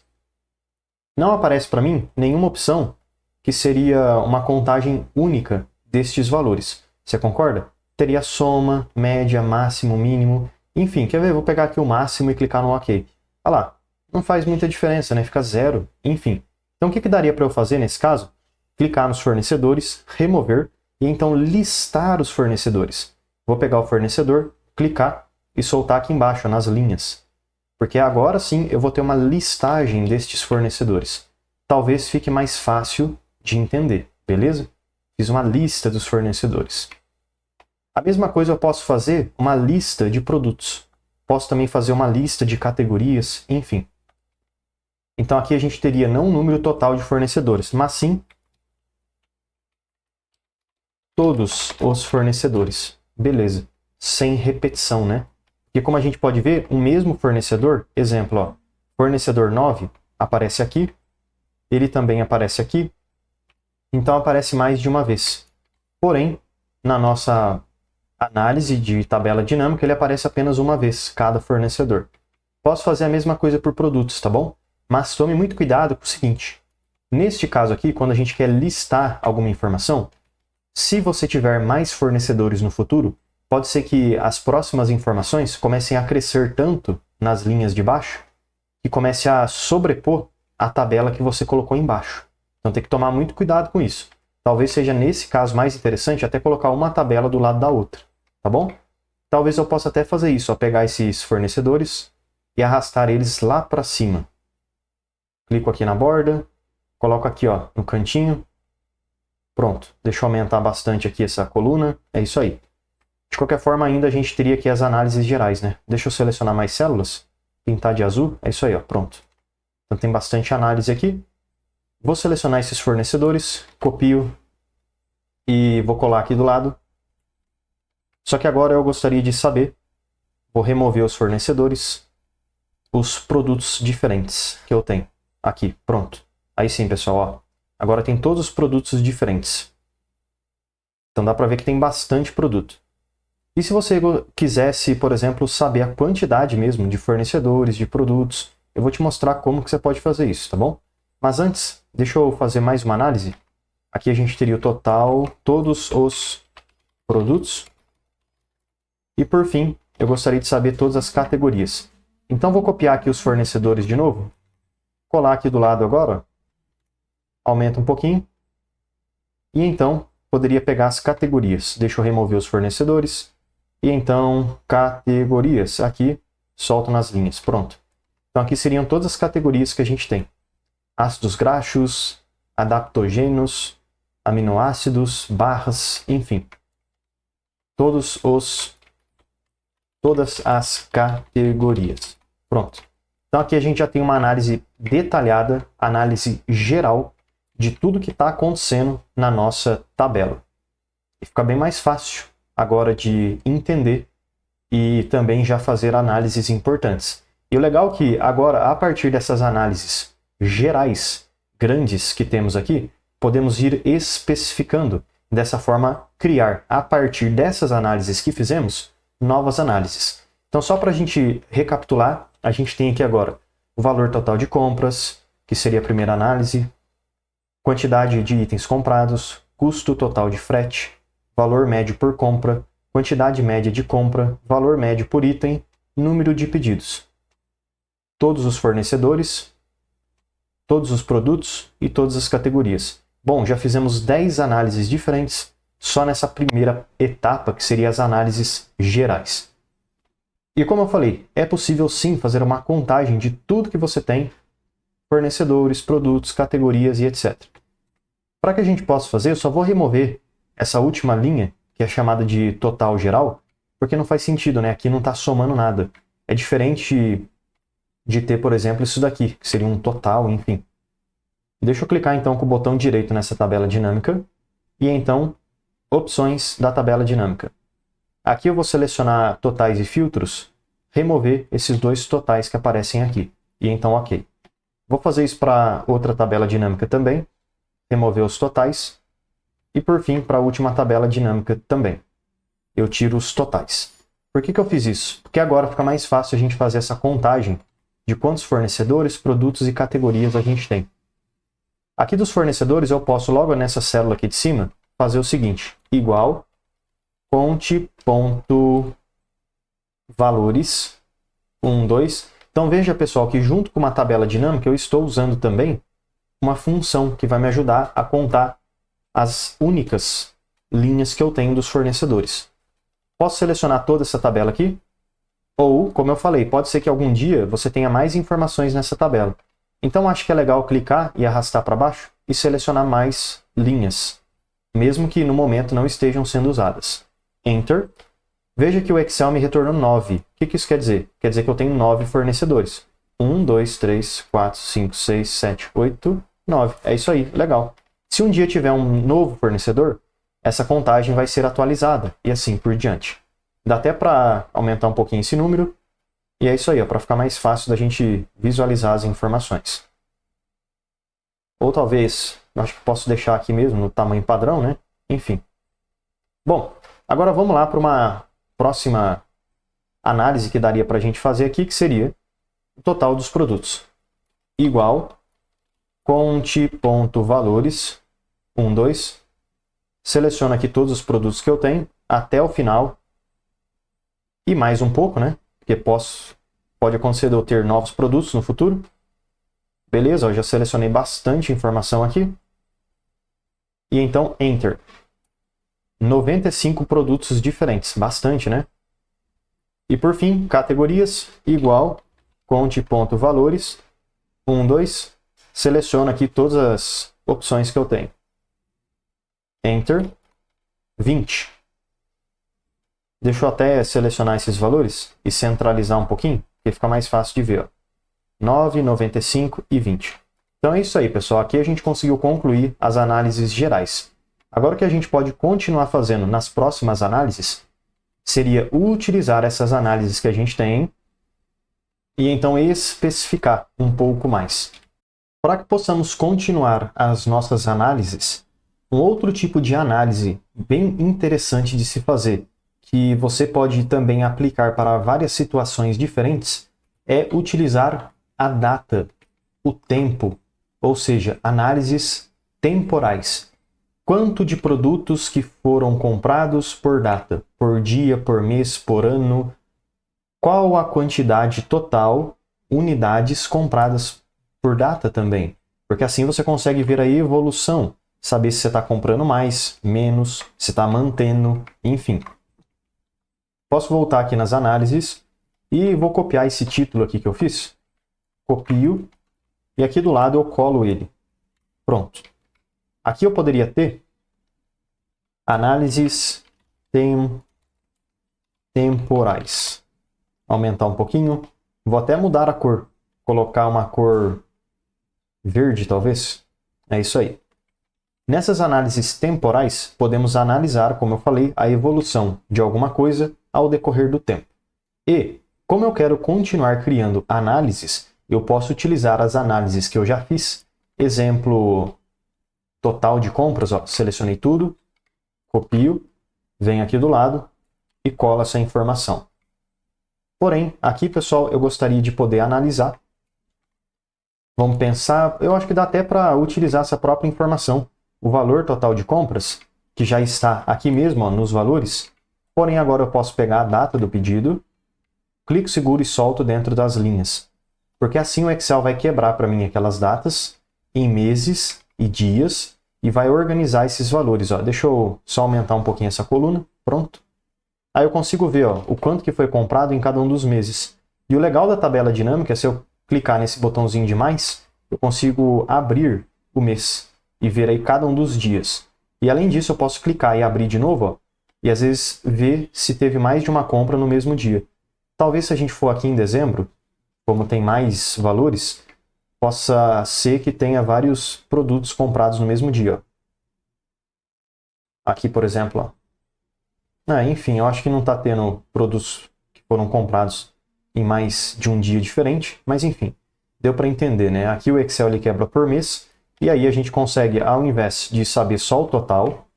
Não aparece para mim nenhuma opção que seria uma contagem única destes valores. Você concorda? Teria soma, média, máximo, mínimo, enfim, quer ver? Eu vou pegar aqui o máximo e clicar no OK. Olha lá, não faz muita diferença, né? Fica zero, enfim. Então o que daria para eu fazer nesse caso? Clicar nos fornecedores, remover e então listar os fornecedores. Vou pegar o fornecedor, clicar e soltar aqui embaixo, nas linhas. Porque agora sim eu vou ter uma listagem destes fornecedores. Talvez fique mais fácil de entender, beleza? Fiz uma lista dos fornecedores. A mesma coisa eu posso fazer uma lista de produtos. Posso também fazer uma lista de categorias, enfim. Então aqui a gente teria não o número total de fornecedores, mas sim todos os fornecedores. Beleza. Sem repetição, né? Porque como a gente pode ver, o mesmo fornecedor, exemplo, ó, fornecedor 9 aparece aqui, ele também aparece aqui, então aparece mais de uma vez. Porém, na nossa análise de tabela dinâmica, ele aparece apenas uma vez, cada fornecedor. Posso fazer a mesma coisa por produtos, tá bom? Mas tome muito cuidado com o seguinte. Neste caso aqui, quando a gente quer listar alguma informação, se você tiver mais fornecedores no futuro, pode ser que as próximas informações comecem a crescer tanto nas linhas de baixo que comece a sobrepor a tabela que você colocou embaixo. Então tem que tomar muito cuidado com isso. Talvez seja nesse caso mais interessante até colocar uma tabela do lado da outra, tá bom? Talvez eu possa até fazer isso, ó, pegar esses fornecedores e arrastar eles lá para cima. Clico aqui na borda, coloco aqui ó, no cantinho. Pronto, deixa eu aumentar bastante aqui essa coluna, é isso aí. De qualquer forma, ainda a gente teria aqui as análises gerais, né? Deixa eu selecionar mais células, pintar de azul, é isso aí, ó, pronto. Então tem bastante análise aqui. Vou selecionar esses fornecedores, copio e vou colar aqui do lado. Só que agora eu gostaria de saber, vou remover os fornecedores, os produtos diferentes que eu tenho. Aqui, pronto. Aí sim, pessoal, ó. Agora tem todos os produtos diferentes. Então dá para ver que tem bastante produto. E se você quisesse, por exemplo, saber a quantidade mesmo de fornecedores, de produtos, eu vou te mostrar como que você pode fazer isso, tá bom? Mas antes, deixa eu fazer mais uma análise. Aqui a gente teria o total, todos os produtos. E por fim, eu gostaria de saber todas as categorias. Então vou copiar aqui os fornecedores de novo. Colar aqui do lado agora. Aumenta um pouquinho. E então, poderia pegar as categorias. Deixa eu remover os fornecedores. E então, categorias. Aqui, solto nas linhas. Pronto. Então aqui seriam todas as categorias que a gente tem. Ácidos graxos, adaptogênios, aminoácidos, barras, enfim. Todas as categorias. Pronto. Então aqui a gente já tem uma análise detalhada, análise geral de tudo que está acontecendo na nossa tabela. E fica bem mais fácil agora de entender e também já fazer análises importantes. E o legal é que agora, a partir dessas análises gerais, grandes que temos aqui, podemos ir especificando, dessa forma criar, a partir dessas análises que fizemos, novas análises. Então só para a gente recapitular, a gente tem aqui agora o valor total de compras, que seria a primeira análise, quantidade de itens comprados, custo total de frete, valor médio por compra, quantidade média de compra, valor médio por item, número de pedidos. Todos os fornecedores, todos os produtos e todas as categorias. Bom, já fizemos 10 análises diferentes só nessa primeira etapa, que seria as análises gerais. E como eu falei, é possível sim fazer uma contagem de tudo que você tem, fornecedores, produtos, categorias e etc. Para que a gente possa fazer, eu só vou remover essa última linha, que é chamada de total geral, porque não faz sentido, né? Aqui não está somando nada. É diferente de ter, por exemplo, isso daqui, que seria um total, enfim. Deixa eu clicar então com o botão direito nessa tabela dinâmica, e então, opções da tabela dinâmica. Aqui eu vou selecionar totais e filtros, remover esses dois totais que aparecem aqui, e então ok. Vou fazer isso para outra tabela dinâmica também, remover os totais, e por fim, para a última tabela dinâmica também. Eu tiro os totais. Por que eu fiz isso? Porque agora fica mais fácil a gente fazer essa contagem de quantos fornecedores, produtos e categorias a gente tem. Aqui dos fornecedores eu posso, logo nessa célula aqui de cima, fazer o seguinte, igual fonte.valores 1, 2. Então veja, pessoal, que junto com uma tabela dinâmica eu estou usando também uma função que vai me ajudar a contar as únicas linhas que eu tenho dos fornecedores. Posso selecionar toda essa tabela aqui? Ou, como eu falei, pode ser que algum dia você tenha mais informações nessa tabela. Então acho que é legal clicar e arrastar para baixo e selecionar mais linhas, mesmo que no momento não estejam sendo usadas. Enter. Veja que o Excel me retornou 9. O que isso quer dizer? Quer dizer que eu tenho 9 fornecedores. 1, 2, 3, 4, 5, 6, 7, 8, 9. É isso aí, legal. Se um dia tiver um novo fornecedor, essa contagem vai ser atualizada e assim por diante. Dá até para aumentar um pouquinho esse número. E é isso aí, para ficar mais fácil da gente visualizar as informações. Ou talvez, eu acho que posso deixar aqui mesmo no tamanho padrão, né? Enfim. Bom, agora vamos lá para uma próxima análise que daria para a gente fazer aqui, que seria o total dos produtos. Igual conte.valores 1, 2. Seleciono aqui todos os produtos que eu tenho até o final. E mais um pouco, né? Porque pode acontecer de eu ter novos produtos no futuro. Beleza, eu já selecionei bastante informação aqui. E então, Enter. 95 produtos diferentes, bastante, né? E por fim, categorias, igual, conte.valores, 1, 2. Seleciono aqui todas as opções que eu tenho. Enter. 20. Deixa eu até selecionar esses valores e centralizar um pouquinho, porque fica mais fácil de ver. Ó. 9, 95 e 20. Então é isso aí, pessoal. Aqui a gente conseguiu concluir as análises gerais. Agora o que a gente pode continuar fazendo nas próximas análises seria utilizar essas análises que a gente tem e então especificar um pouco mais. Para que possamos continuar as nossas análises, um outro tipo de análise bem interessante de se fazer, que você pode também aplicar para várias situações diferentes, é utilizar a data, o tempo, ou seja, análises temporais. Quanto de produtos que foram comprados por data, por dia, por mês, por ano, qual a quantidade total, unidades compradas por data também, porque assim você consegue ver a evolução, saber se você está comprando mais, menos, se está mantendo, enfim. Posso voltar aqui nas análises e vou copiar esse título aqui que eu fiz copio e aqui do lado eu colo ele. Pronto. Aqui eu poderia ter análises temporais. Aumentar um pouquinho. Vou até mudar a cor. Colocar uma cor verde, talvez. É isso aí. Nessas análises temporais, podemos analisar, como eu falei, a evolução de alguma coisa ao decorrer do tempo. E, como eu quero continuar criando análises, eu posso utilizar as análises que eu já fiz. Exemplo, total de compras. Ó, selecionei tudo, copio, venho aqui do lado e colo essa informação. Porém, aqui, pessoal, eu gostaria de poder analisar. Vamos pensar, eu acho que dá até para utilizar essa própria informação. O valor total de compras, que já está aqui mesmo, ó, nos valores. Porém, agora eu posso pegar a data do pedido, clico seguro e solto dentro das linhas. Porque assim o Excel vai quebrar para mim aquelas datas em meses e dias e vai organizar esses valores. Ó. Deixa eu só aumentar um pouquinho essa coluna. Pronto. Aí eu consigo ver, ó, o quanto que foi comprado em cada um dos meses. E o legal da tabela dinâmica é se eu clicar nesse botãozinho de mais, eu consigo abrir o mês e ver aí cada um dos dias. E além disso, eu posso clicar e abrir de novo, ó, e às vezes ver se teve mais de uma compra no mesmo dia. Talvez se a gente for aqui em dezembro, como tem mais valores, possa ser que tenha vários produtos comprados no mesmo dia. Ó. Aqui, por exemplo, ó. Enfim, eu acho que não está tendo produtos que foram comprados em mais de um dia diferente, mas enfim, deu para entender, né? Aqui o Excel ele quebra por mês, e aí a gente consegue, ao invés de saber só o total,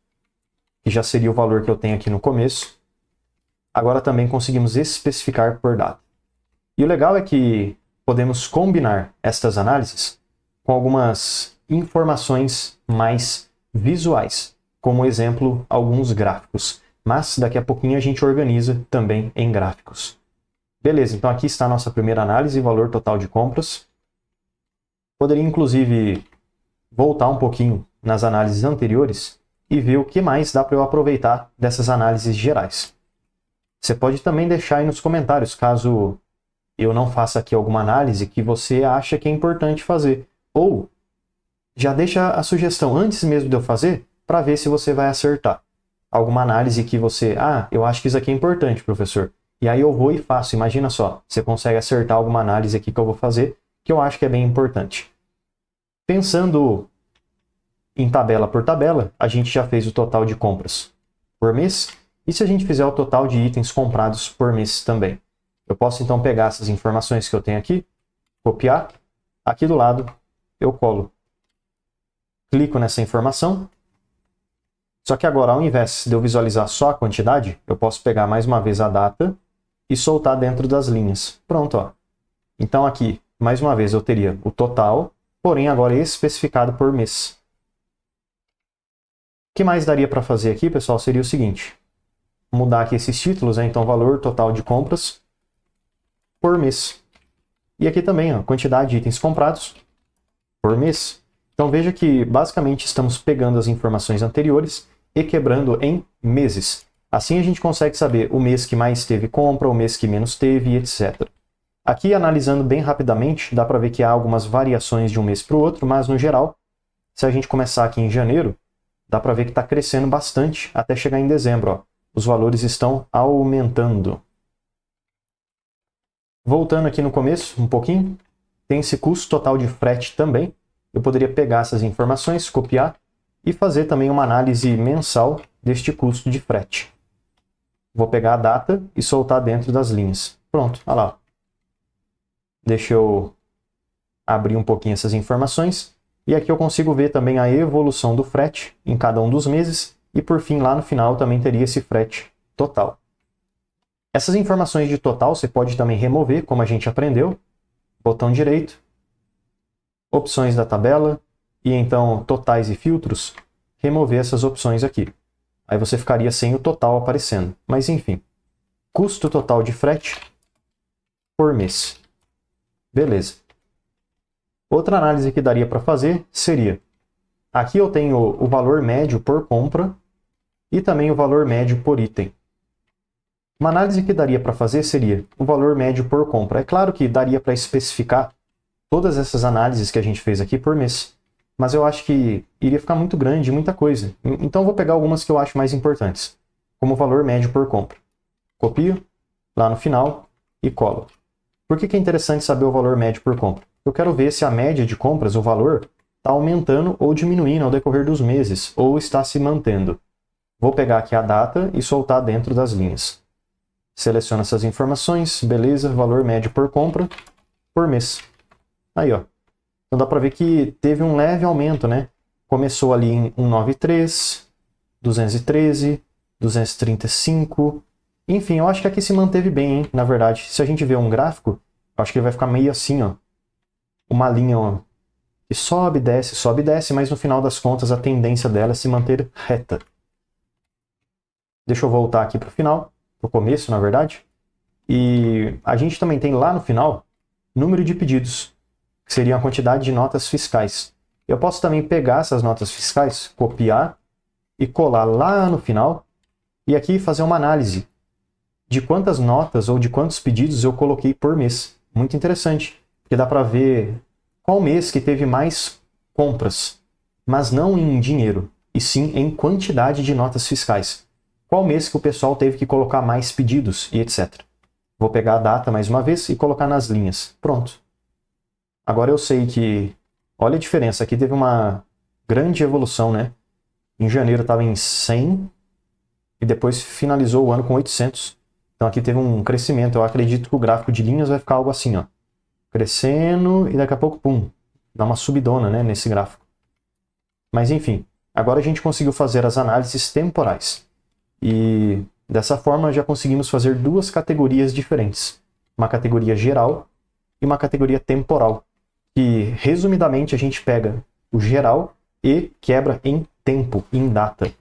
que já seria o valor que eu tenho aqui no começo, agora também conseguimos especificar por data. E o legal é que podemos combinar estas análises com algumas informações mais visuais, como exemplo, alguns gráficos. Mas daqui a pouquinho a gente organiza também em gráficos. Beleza, então aqui está a nossa primeira análise, valor total de compras. Poderia inclusive voltar um pouquinho nas análises anteriores e ver o que mais dá para eu aproveitar dessas análises gerais. Você pode também deixar aí nos comentários, caso eu não faça aqui alguma análise que você acha que é importante fazer. Ou já deixa a sugestão antes mesmo de eu fazer, para ver se você vai acertar. Alguma análise que você, eu acho que isso aqui é importante, professor. E aí eu vou e faço. Imagina só, você consegue acertar alguma análise aqui que eu vou fazer, que eu acho que é bem importante. Pensando em tabela por tabela, a gente já fez o total de compras por mês. E se a gente fizer o total de itens comprados por mês também? Eu posso então pegar essas informações que eu tenho aqui, copiar, aqui do lado eu colo. Clico nessa informação. Só que agora, ao invés de eu visualizar só a quantidade, eu posso pegar mais uma vez a data e soltar dentro das linhas. Pronto, ó. Então aqui, mais uma vez, eu teria o total, porém agora especificado por mês. O que mais daria para fazer aqui, pessoal, seria o seguinte. Mudar aqui esses títulos, né? Então valor total de compras por mês. E aqui também, ó, quantidade de itens comprados por mês. Então veja que basicamente estamos pegando as informações anteriores e quebrando em meses. Assim a gente consegue saber o mês que mais teve compra, o mês que menos teve, etc. Aqui, analisando bem rapidamente, dá para ver que há algumas variações de um mês para o outro, mas no geral, se a gente começar aqui em janeiro, dá para ver que está crescendo bastante até chegar em dezembro. Ó. Os valores estão aumentando. Voltando aqui no começo, um pouquinho, tem esse custo total de frete também. Eu poderia pegar essas informações, copiar e fazer também uma análise mensal deste custo de frete. Vou pegar a data e soltar dentro das linhas. Pronto, olha lá. Deixa eu abrir um pouquinho essas informações. E aqui eu consigo ver também a evolução do frete em cada um dos meses. E por fim, lá no final, também teria esse frete total. Essas informações de total você pode também remover, como a gente aprendeu. Botão direito, opções da tabela, e então totais e filtros, remover essas opções aqui. Aí você ficaria sem o total aparecendo. Mas enfim, custo total de frete por mês. Beleza. Outra análise que daria para fazer seria, aqui eu tenho o valor médio por compra e também o valor médio por item. Uma análise que daria para fazer seria o valor médio por compra. É claro que daria para especificar todas essas análises que a gente fez aqui por mês. Mas eu acho que iria ficar muito grande, muita coisa. Então eu vou pegar algumas que eu acho mais importantes, como o valor médio por compra. Copio lá no final e colo. Por que é interessante saber o valor médio por compra? Eu quero ver se a média de compras, o valor, está aumentando ou diminuindo ao decorrer dos meses, ou está se mantendo. Vou pegar aqui a data e soltar dentro das linhas. Seleciono essas informações, beleza, valor médio por compra por mês. Aí, ó. Então dá para ver que teve um leve aumento, né? Começou ali em 193, 213, 235. Enfim, eu acho que aqui se manteve bem, hein? Na verdade, se a gente ver um gráfico, eu acho que ele vai ficar meio assim, ó. Uma linha, ó, que sobe, desce, mas no final das contas a tendência dela é se manter reta. Deixa eu voltar aqui para o final, para o começo, na verdade. E a gente também tem lá no final número de pedidos, que seria a quantidade de notas fiscais. Eu posso também pegar essas notas fiscais, copiar e colar lá no final e aqui fazer uma análise de quantas notas ou de quantos pedidos eu coloquei por mês. Muito interessante, porque dá para ver qual mês que teve mais compras, mas não em dinheiro, e sim em quantidade de notas fiscais. Qual mês que o pessoal teve que colocar mais pedidos e etc. Vou pegar a data mais uma vez e colocar nas linhas. Pronto. Agora eu sei que, olha a diferença, aqui teve uma grande evolução, né? Em janeiro estava em 100 e depois finalizou o ano com 800. Então aqui teve um crescimento. Eu acredito que o gráfico de linhas vai ficar algo assim, ó. Crescendo e daqui a pouco, pum, dá uma subidona, né, nesse gráfico. Mas enfim, agora a gente conseguiu fazer as análises temporais. E dessa forma já conseguimos fazer duas categorias diferentes. Uma categoria geral e uma categoria temporal. Que, resumidamente, a gente pega o geral e quebra em tempo, em data.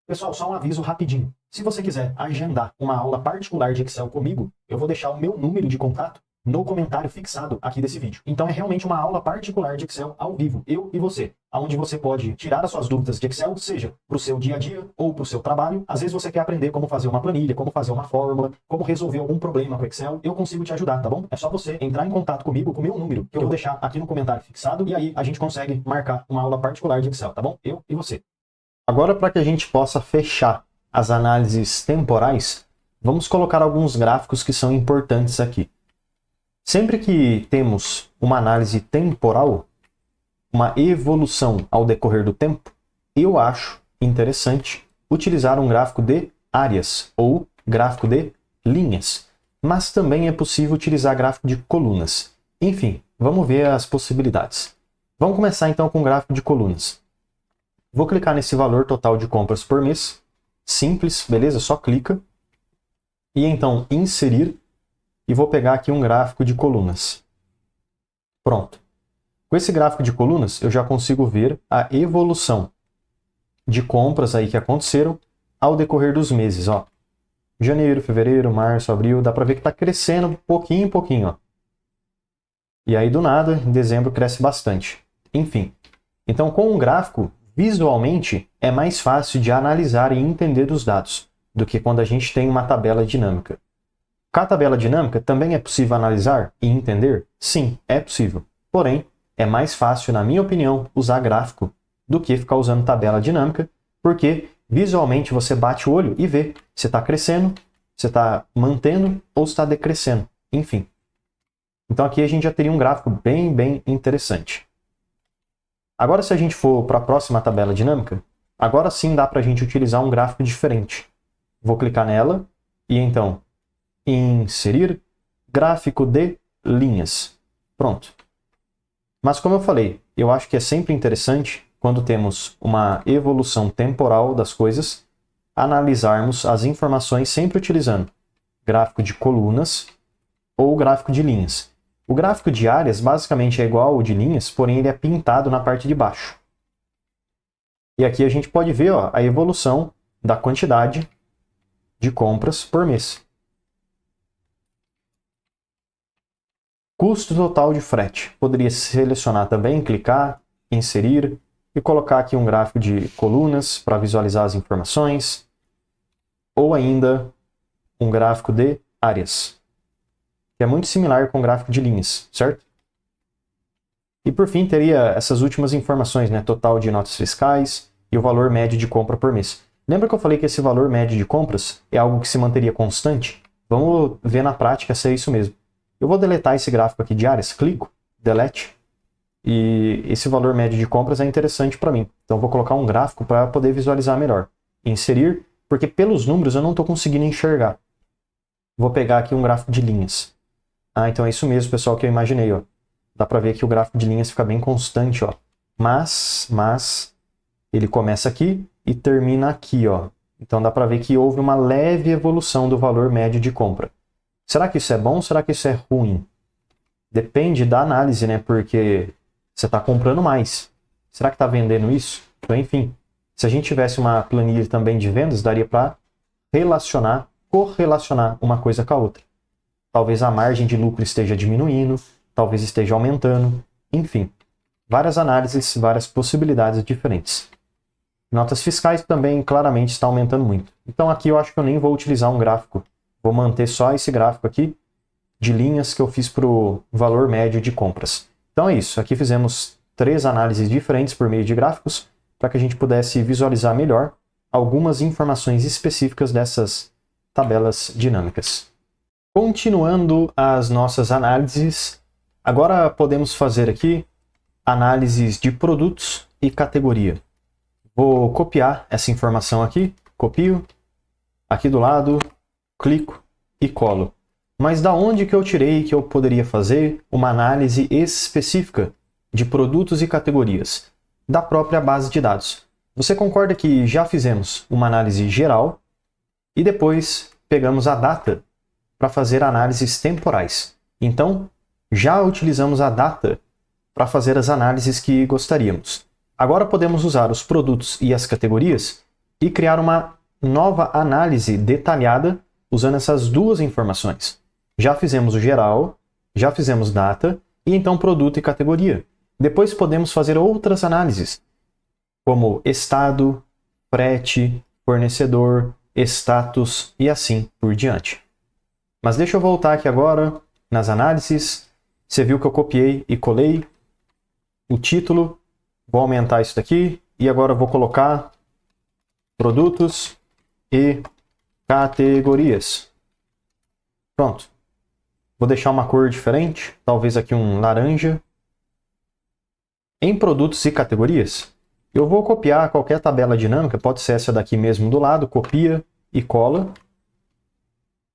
Pessoal, só um aviso rapidinho. Se você quiser agendar uma aula particular de Excel comigo, eu vou deixar o meu número de contato no comentário fixado aqui desse vídeo. Então é realmente uma aula particular de Excel ao vivo, eu e você, onde você pode tirar as suas dúvidas de Excel, seja para o seu dia a dia ou para o seu trabalho. Às vezes você quer aprender como fazer uma planilha, como fazer uma fórmula, como resolver algum problema com Excel. Eu consigo te ajudar, tá bom? É só você entrar em contato comigo com o meu número, que eu vou deixar aqui no comentário fixado, e aí a gente consegue marcar uma aula particular de Excel, tá bom? Eu e você. Agora, para que a gente possa fechar as análises temporais, vamos colocar alguns gráficos que são importantes aqui. Sempre que temos uma análise temporal, uma evolução ao decorrer do tempo, eu acho interessante utilizar um gráfico de áreas ou gráfico de linhas. Mas também é possível utilizar gráfico de colunas. Enfim, vamos ver as possibilidades. Vamos começar então com o gráfico de colunas. Vou clicar nesse valor total de compras por mês. Simples, beleza? Só clica. E então inserir. E vou pegar aqui um gráfico de colunas. Pronto. Com esse gráfico de colunas, eu já consigo ver a evolução de compras aí que aconteceram ao decorrer dos meses. Ó. Janeiro, fevereiro, março, abril, dá para ver que está crescendo pouquinho em pouquinho. Ó. E aí, do nada, em dezembro cresce bastante. Enfim. Então, com um gráfico, visualmente, é mais fácil de analisar e entender os dados do que quando a gente tem uma tabela dinâmica. Com a tabela dinâmica, também é possível analisar e entender? Sim, é possível. Porém, é mais fácil, na minha opinião, usar gráfico do que ficar usando tabela dinâmica, porque visualmente você bate o olho e vê se está crescendo, se está mantendo ou se está decrescendo. Enfim. Então aqui a gente já teria um gráfico bem interessante. Agora, se a gente for para a próxima tabela dinâmica, agora sim dá para a gente utilizar um gráfico diferente. Vou clicar nela e então inserir gráfico de linhas. Pronto. Mas como eu falei, eu acho que é sempre interessante, quando temos uma evolução temporal das coisas, analisarmos as informações sempre utilizando gráfico de colunas ou gráfico de linhas. O gráfico de áreas basicamente é igual ao de linhas, porém ele é pintado na parte de baixo. E aqui a gente pode ver, ó, a evolução da quantidade de compras por mês. Custo total de frete. Poderia selecionar também, clicar, inserir e colocar aqui um gráfico de colunas para visualizar as informações. Ou ainda um gráfico de áreas, que é muito similar com o gráfico de linhas, certo? E por fim teria essas últimas informações, né? Total de notas fiscais e o valor médio de compra por mês. Lembra que eu falei que esse valor médio de compras é algo que se manteria constante? Vamos ver na prática se é isso mesmo. Eu vou deletar esse gráfico aqui de áreas, clico, delete, e esse valor médio de compras é interessante para mim. Então vou colocar um gráfico para poder visualizar melhor. Inserir, porque pelos números eu não estou conseguindo enxergar. Vou pegar aqui um gráfico de linhas. Ah, então é isso mesmo, pessoal, que eu imaginei, ó. Dá para ver que o gráfico de linhas fica bem constante, ó. Mas ele começa aqui e termina aqui, ó. Então dá para ver que houve uma leve evolução do valor médio de compra. Será que isso é bom ou será que isso é ruim? Depende da análise, né? Porque você está comprando mais. Será que está vendendo isso? Então, enfim, se a gente tivesse uma planilha também de vendas, daria para correlacionar uma coisa com a outra. Talvez a margem de lucro esteja diminuindo, talvez esteja aumentando, enfim. Várias análises, várias possibilidades diferentes. Notas fiscais também claramente está aumentando muito. Então aqui eu acho que eu nem vou utilizar um gráfico. Vou manter só esse gráfico aqui de linhas que eu fiz para o valor médio de compras. Então é isso. Aqui fizemos 3 análises diferentes por meio de gráficos para que a gente pudesse visualizar melhor algumas informações específicas dessas tabelas dinâmicas. Continuando as nossas análises, agora podemos fazer aqui análises de produtos e categoria. Vou copiar essa informação aqui, copio, aqui do lado, clico e colo. Mas da onde que eu tirei que eu poderia fazer uma análise específica de produtos e categorias? Da própria base de dados. Você concorda que já fizemos uma análise geral e depois pegamos a data para fazer análises temporais. Então, já utilizamos a data para fazer as análises que gostaríamos. Agora podemos usar os produtos e as categorias e criar uma nova análise detalhada usando essas duas informações. Já fizemos o geral, já fizemos data e então produto e categoria. Depois podemos fazer outras análises, como estado, frete, fornecedor, status e assim por diante. Mas deixa eu voltar aqui agora nas análises. Você viu que eu copiei e colei o título. Vou aumentar isso daqui e agora eu vou colocar produtos e categorias. Pronto. Vou deixar uma cor diferente, talvez aqui um laranja. Em produtos e categorias, eu vou copiar qualquer tabela dinâmica, pode ser essa daqui mesmo do lado, copia e cola.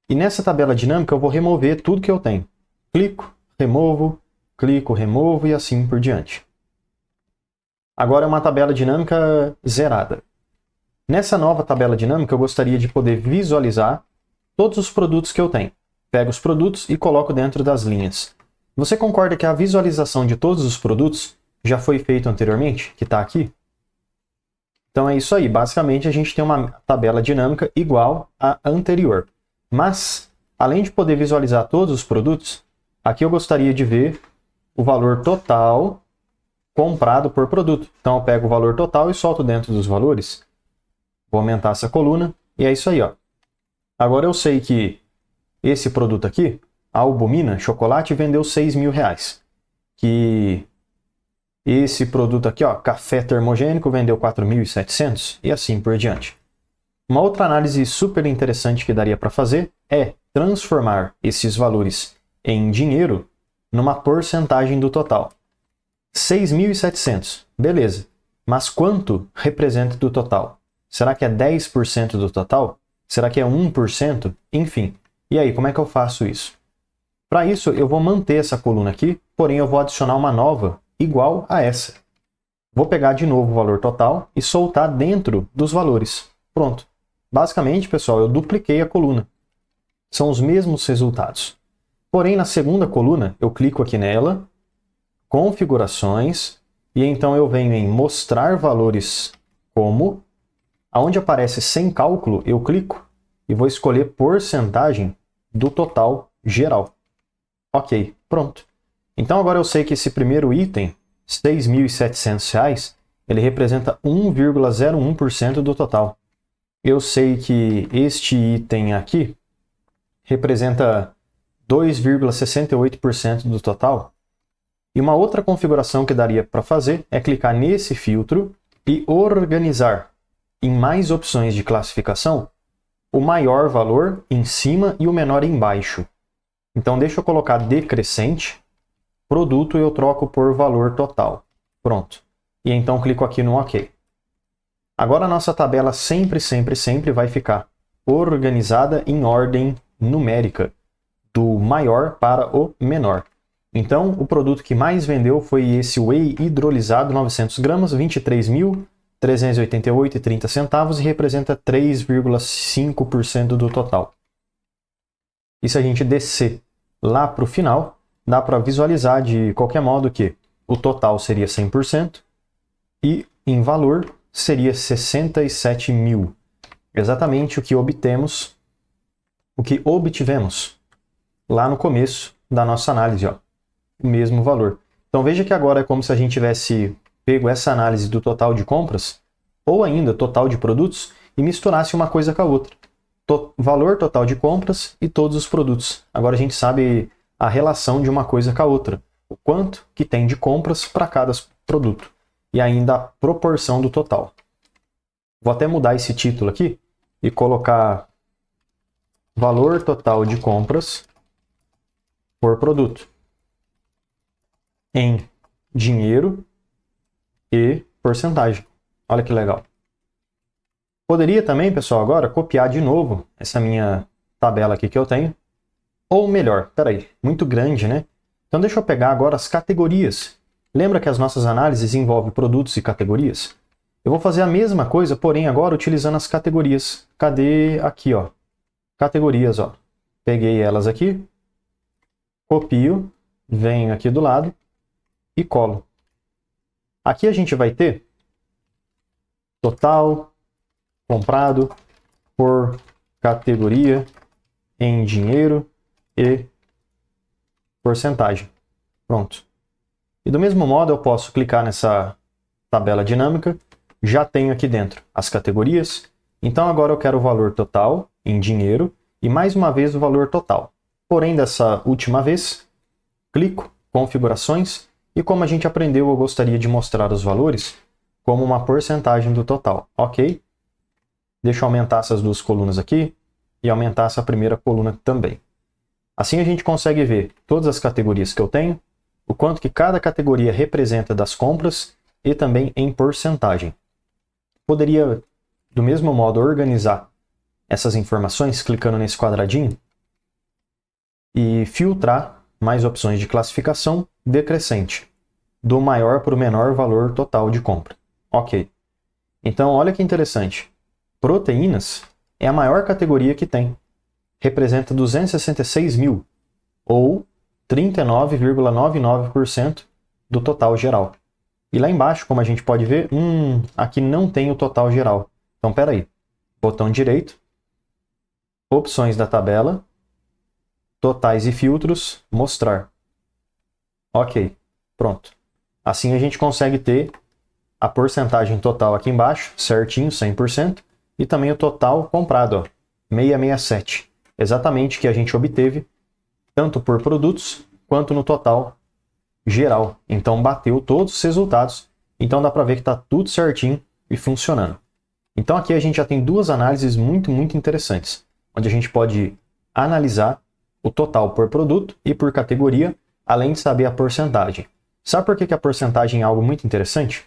E nessa tabela dinâmica eu vou remover tudo que eu tenho. Clico, removo e assim por diante. Agora é uma tabela dinâmica zerada. Nessa nova tabela dinâmica eu gostaria de poder visualizar todos os produtos que eu tenho. Pego os produtos e coloco dentro das linhas. Você concorda que a visualização de todos os produtos já foi feita anteriormente, que está aqui? Então é isso aí. Basicamente a gente tem uma tabela dinâmica igual à anterior. Mas, além de poder visualizar todos os produtos, aqui eu gostaria de ver o valor total comprado por produto. Então eu pego o valor total e solto dentro dos valores. Vou aumentar essa coluna e é isso aí, ó. Agora eu sei que esse produto aqui, a albumina, chocolate, vendeu R$6.000. Que esse produto aqui, ó, café termogênico, vendeu 4.700 e assim por diante. Uma outra análise super interessante que daria para fazer é transformar esses valores em dinheiro numa porcentagem do total. 6.700, beleza. Mas quanto representa do total? Será que é 10% do total? Será que é 1%? Enfim. E aí, como é que eu faço isso? Para isso, eu vou manter essa coluna aqui, porém eu vou adicionar uma nova igual a essa. Vou pegar de novo o valor total e soltar dentro dos valores. Pronto. Basicamente, pessoal, eu dupliquei a coluna. São os mesmos resultados. Porém, na segunda coluna, eu clico aqui nela, configurações, e então eu venho em mostrar valores como, aonde aparece sem cálculo, eu clico e vou escolher porcentagem do total geral. Ok, pronto. Então agora eu sei que esse primeiro item, R$6.700, ele representa 1,01% do total. Eu sei que este item aqui representa 2,68% do total. E uma outra configuração que daria para fazer é clicar nesse filtro e organizar em mais opções de classificação o maior valor em cima e o menor embaixo. Então deixa eu colocar decrescente, produto eu troco por valor total. Pronto. E então clico aqui no OK. Agora a nossa tabela sempre vai ficar organizada em ordem numérica, do maior para o menor. Então, o produto que mais vendeu foi esse whey hidrolisado 900 gramas, R$ 23.388,30 e representa 3,5% do total. E se a gente descer lá para o final, dá para visualizar de qualquer modo que o total seria 100% e em valor seria 67 mil. Exatamente o que obtivemos lá no começo da nossa análise, ó, o mesmo valor. Então veja que agora é como se a gente tivesse pego essa análise do total de compras, ou ainda total de produtos, e misturasse uma coisa com a outra. Valor total de compras e todos os produtos. Agora a gente sabe a relação de uma coisa com a outra. O quanto que tem de compras para cada produto. E ainda a proporção do total. Vou até mudar esse título aqui e colocar valor total de compras por produto em dinheiro e porcentagem. Olha que legal. Poderia também, pessoal, agora copiar de novo essa minha tabela aqui que eu tenho. Ou melhor, peraí, muito grande, né? Então deixa eu pegar agora as categorias. Lembra que as nossas análises envolvem produtos e categorias? Eu vou fazer a mesma coisa, porém agora utilizando as categorias. Cadê? Aqui, ó. Categorias, ó. Peguei elas aqui, copio, venho aqui do lado e colo. Aqui a gente vai ter total comprado por categoria em dinheiro e porcentagem. Pronto. E do mesmo modo eu posso clicar nessa tabela dinâmica, já tenho aqui dentro as categorias, então agora eu quero o valor total em dinheiro e mais uma vez o valor total. Porém, dessa última vez, clico, configurações, e como a gente aprendeu, eu gostaria de mostrar os valores como uma porcentagem do total. Ok? Deixa eu aumentar essas duas colunas aqui e aumentar essa primeira coluna também. Assim a gente consegue ver todas as categorias que eu tenho, o quanto que cada categoria representa das compras e também em porcentagem. Poderia, do mesmo modo, organizar essas informações clicando nesse quadradinho e filtrar mais opções de classificação decrescente, do maior para o menor valor total de compra. Ok. Então, olha que interessante. Proteínas é a maior categoria que tem. Representa 266 mil, ou 39,99% do total geral. E lá embaixo, como a gente pode ver, aqui não tem o total geral. Então, peraí. Botão direito, opções da tabela, totais e filtros, mostrar. Ok, pronto. Assim a gente consegue ter a porcentagem total aqui embaixo, certinho, 100%, e também o total comprado, ó, 667. Exatamente o que a gente obteve, tanto por produtos, quanto no total geral. Então bateu todos os resultados, então dá para ver que está tudo certinho e funcionando. Então aqui a gente já tem duas análises muito interessantes, onde a gente pode analisar o total por produto e por categoria, além de saber a porcentagem. Sabe por que a porcentagem é algo muito interessante?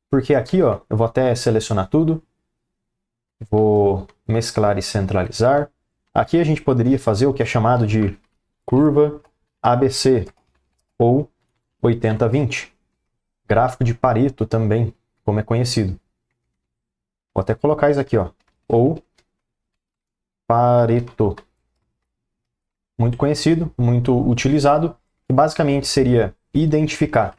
Porque aqui, ó, eu vou até selecionar tudo, vou mesclar e centralizar. Aqui a gente poderia fazer o que é chamado de curva ABC, ou 80-20. Gráfico de Pareto também, como é conhecido. Vou até colocar isso aqui, ó, ou Pareto. Muito conhecido, muito utilizado, e basicamente seria identificar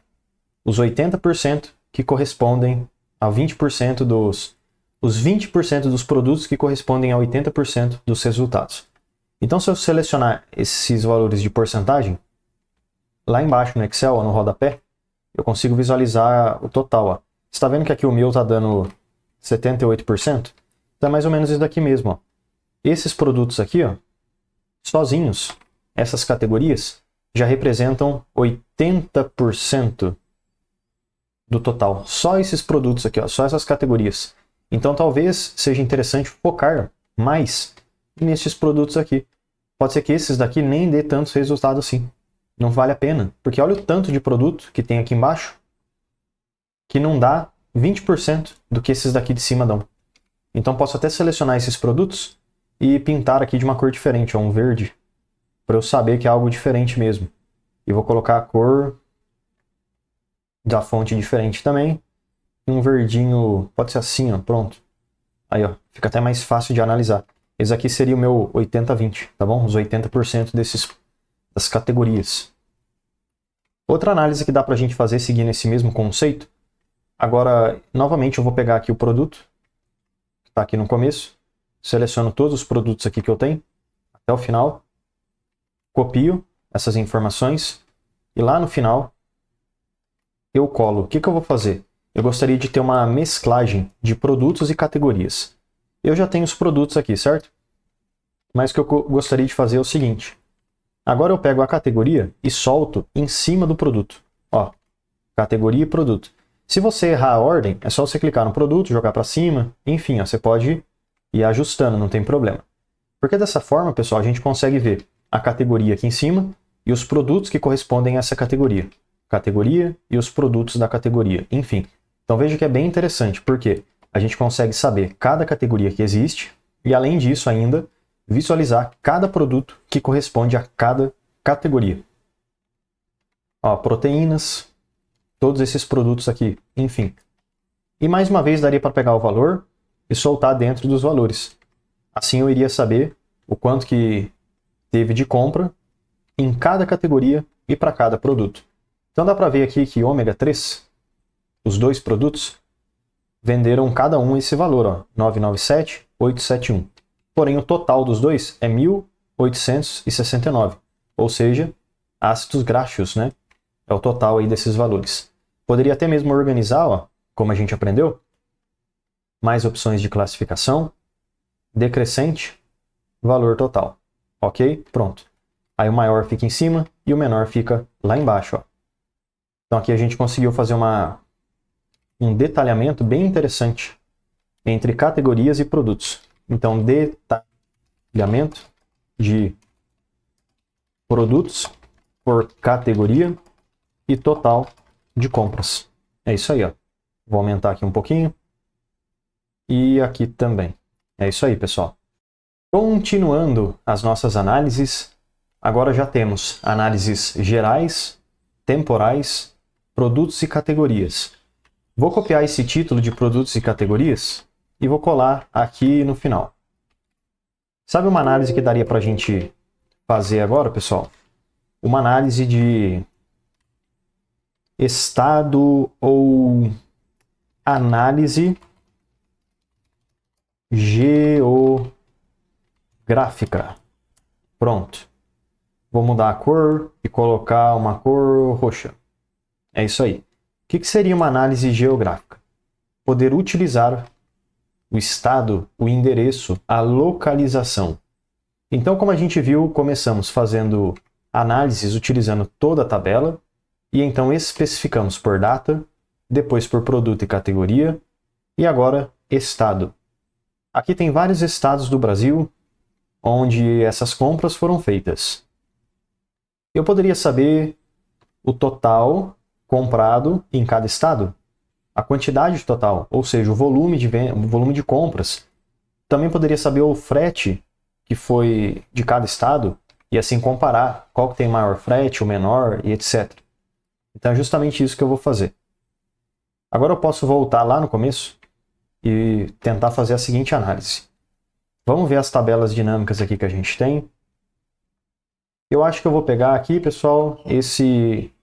os 80% que correspondem a 20% os 20% dos produtos que correspondem a 80% dos resultados. Então, se eu selecionar esses valores de porcentagem, lá embaixo no Excel, ó, no rodapé, eu consigo visualizar o total. Ó. Você está vendo que aqui o meu está dando 78%? Então é mais ou menos isso daqui mesmo. Ó. Esses produtos aqui, ó, sozinhos, essas categorias, já representam 80% do total. Só esses produtos aqui, ó, só essas categorias. Então talvez seja interessante focar mais nesses produtos aqui. Pode ser que esses daqui nem dê tantos resultados assim. Não vale a pena, porque olha o tanto de produto que tem aqui embaixo, que não dá 20% do que esses daqui de cima dão. Então posso até selecionar esses produtos e pintar aqui de uma cor diferente, ó, um verde, para eu saber que é algo diferente mesmo. E vou colocar a cor da fonte diferente também. Um verdinho, pode ser assim, ó, pronto. Aí, ó, fica até mais fácil de analisar. Esse aqui seria o meu 80-20, tá bom? Os 80% das categorias. Outra análise que dá pra gente fazer seguindo esse mesmo conceito. Agora, novamente, eu vou pegar aqui o produto, que está aqui no começo. Seleciono todos os produtos aqui que eu tenho, até o final. Copio essas informações. E lá no final, eu colo. O que eu vou fazer? Eu gostaria de ter uma mesclagem de produtos e categorias. Eu já tenho os produtos aqui, certo? Mas o que eu gostaria de fazer é o seguinte. Agora eu pego a categoria e solto em cima do produto. Ó, categoria e produto. Se você errar a ordem, é só você clicar no produto, jogar para cima, enfim, ó, você pode ir ajustando, não tem problema. Porque dessa forma, pessoal, a gente consegue ver a categoria aqui em cima e os produtos que correspondem a essa categoria. Categoria e os produtos da categoria, enfim. Então veja que é bem interessante, porque a gente consegue saber cada categoria que existe e, além disso, ainda visualizar cada produto que corresponde a cada categoria. Ó, proteínas, todos esses produtos aqui, enfim. E mais uma vez daria para pegar o valor e soltar dentro dos valores. Assim eu iria saber o quanto que teve de compra em cada categoria e para cada produto. Então dá para ver aqui que ômega 3, os dois produtos, venderam cada um esse valor, ó, 997,871. Porém o total dos dois é 1.869, ou seja, ácidos graxos, né? É o total aí desses valores. Poderia até mesmo organizar, ó, como a gente aprendeu, mais opções de classificação, decrescente, valor total. Ok? Pronto. Aí o maior fica em cima e o menor fica lá embaixo. Ó. Então aqui a gente conseguiu fazer um detalhamento bem interessante entre categorias e produtos. Então, detalhamento de produtos por categoria e total de compras. É isso aí, ó. Vou aumentar aqui um pouquinho. E aqui também. É isso aí, pessoal. Continuando as nossas análises, agora já temos análises gerais, temporais, produtos e categorias. Vou copiar esse título de produtos e categorias e vou colar aqui no final. Sabe uma análise que daria para a gente fazer agora, pessoal? Uma análise de estado ou análise geográfica. Pronto. Vou mudar a cor e colocar uma cor roxa. É isso aí. O que seria uma análise geográfica? Poder utilizar o estado, o endereço, a localização. Então, como a gente viu, começamos fazendo análises utilizando toda a tabela e então especificamos por data, depois por produto e categoria e agora estado. Aqui tem vários estados do Brasil onde essas compras foram feitas. Eu poderia saber o total comprado em cada estado, a quantidade total, ou seja, o volume de compras. Também poderia saber o frete que foi de cada estado e assim comparar qual que tem maior frete, o menor e etc. Então é justamente isso que eu vou fazer. Agora eu posso voltar lá no começo e tentar fazer a seguinte análise. Vamos ver as tabelas dinâmicas aqui que a gente tem. Eu acho que eu vou pegar aqui, pessoal, esse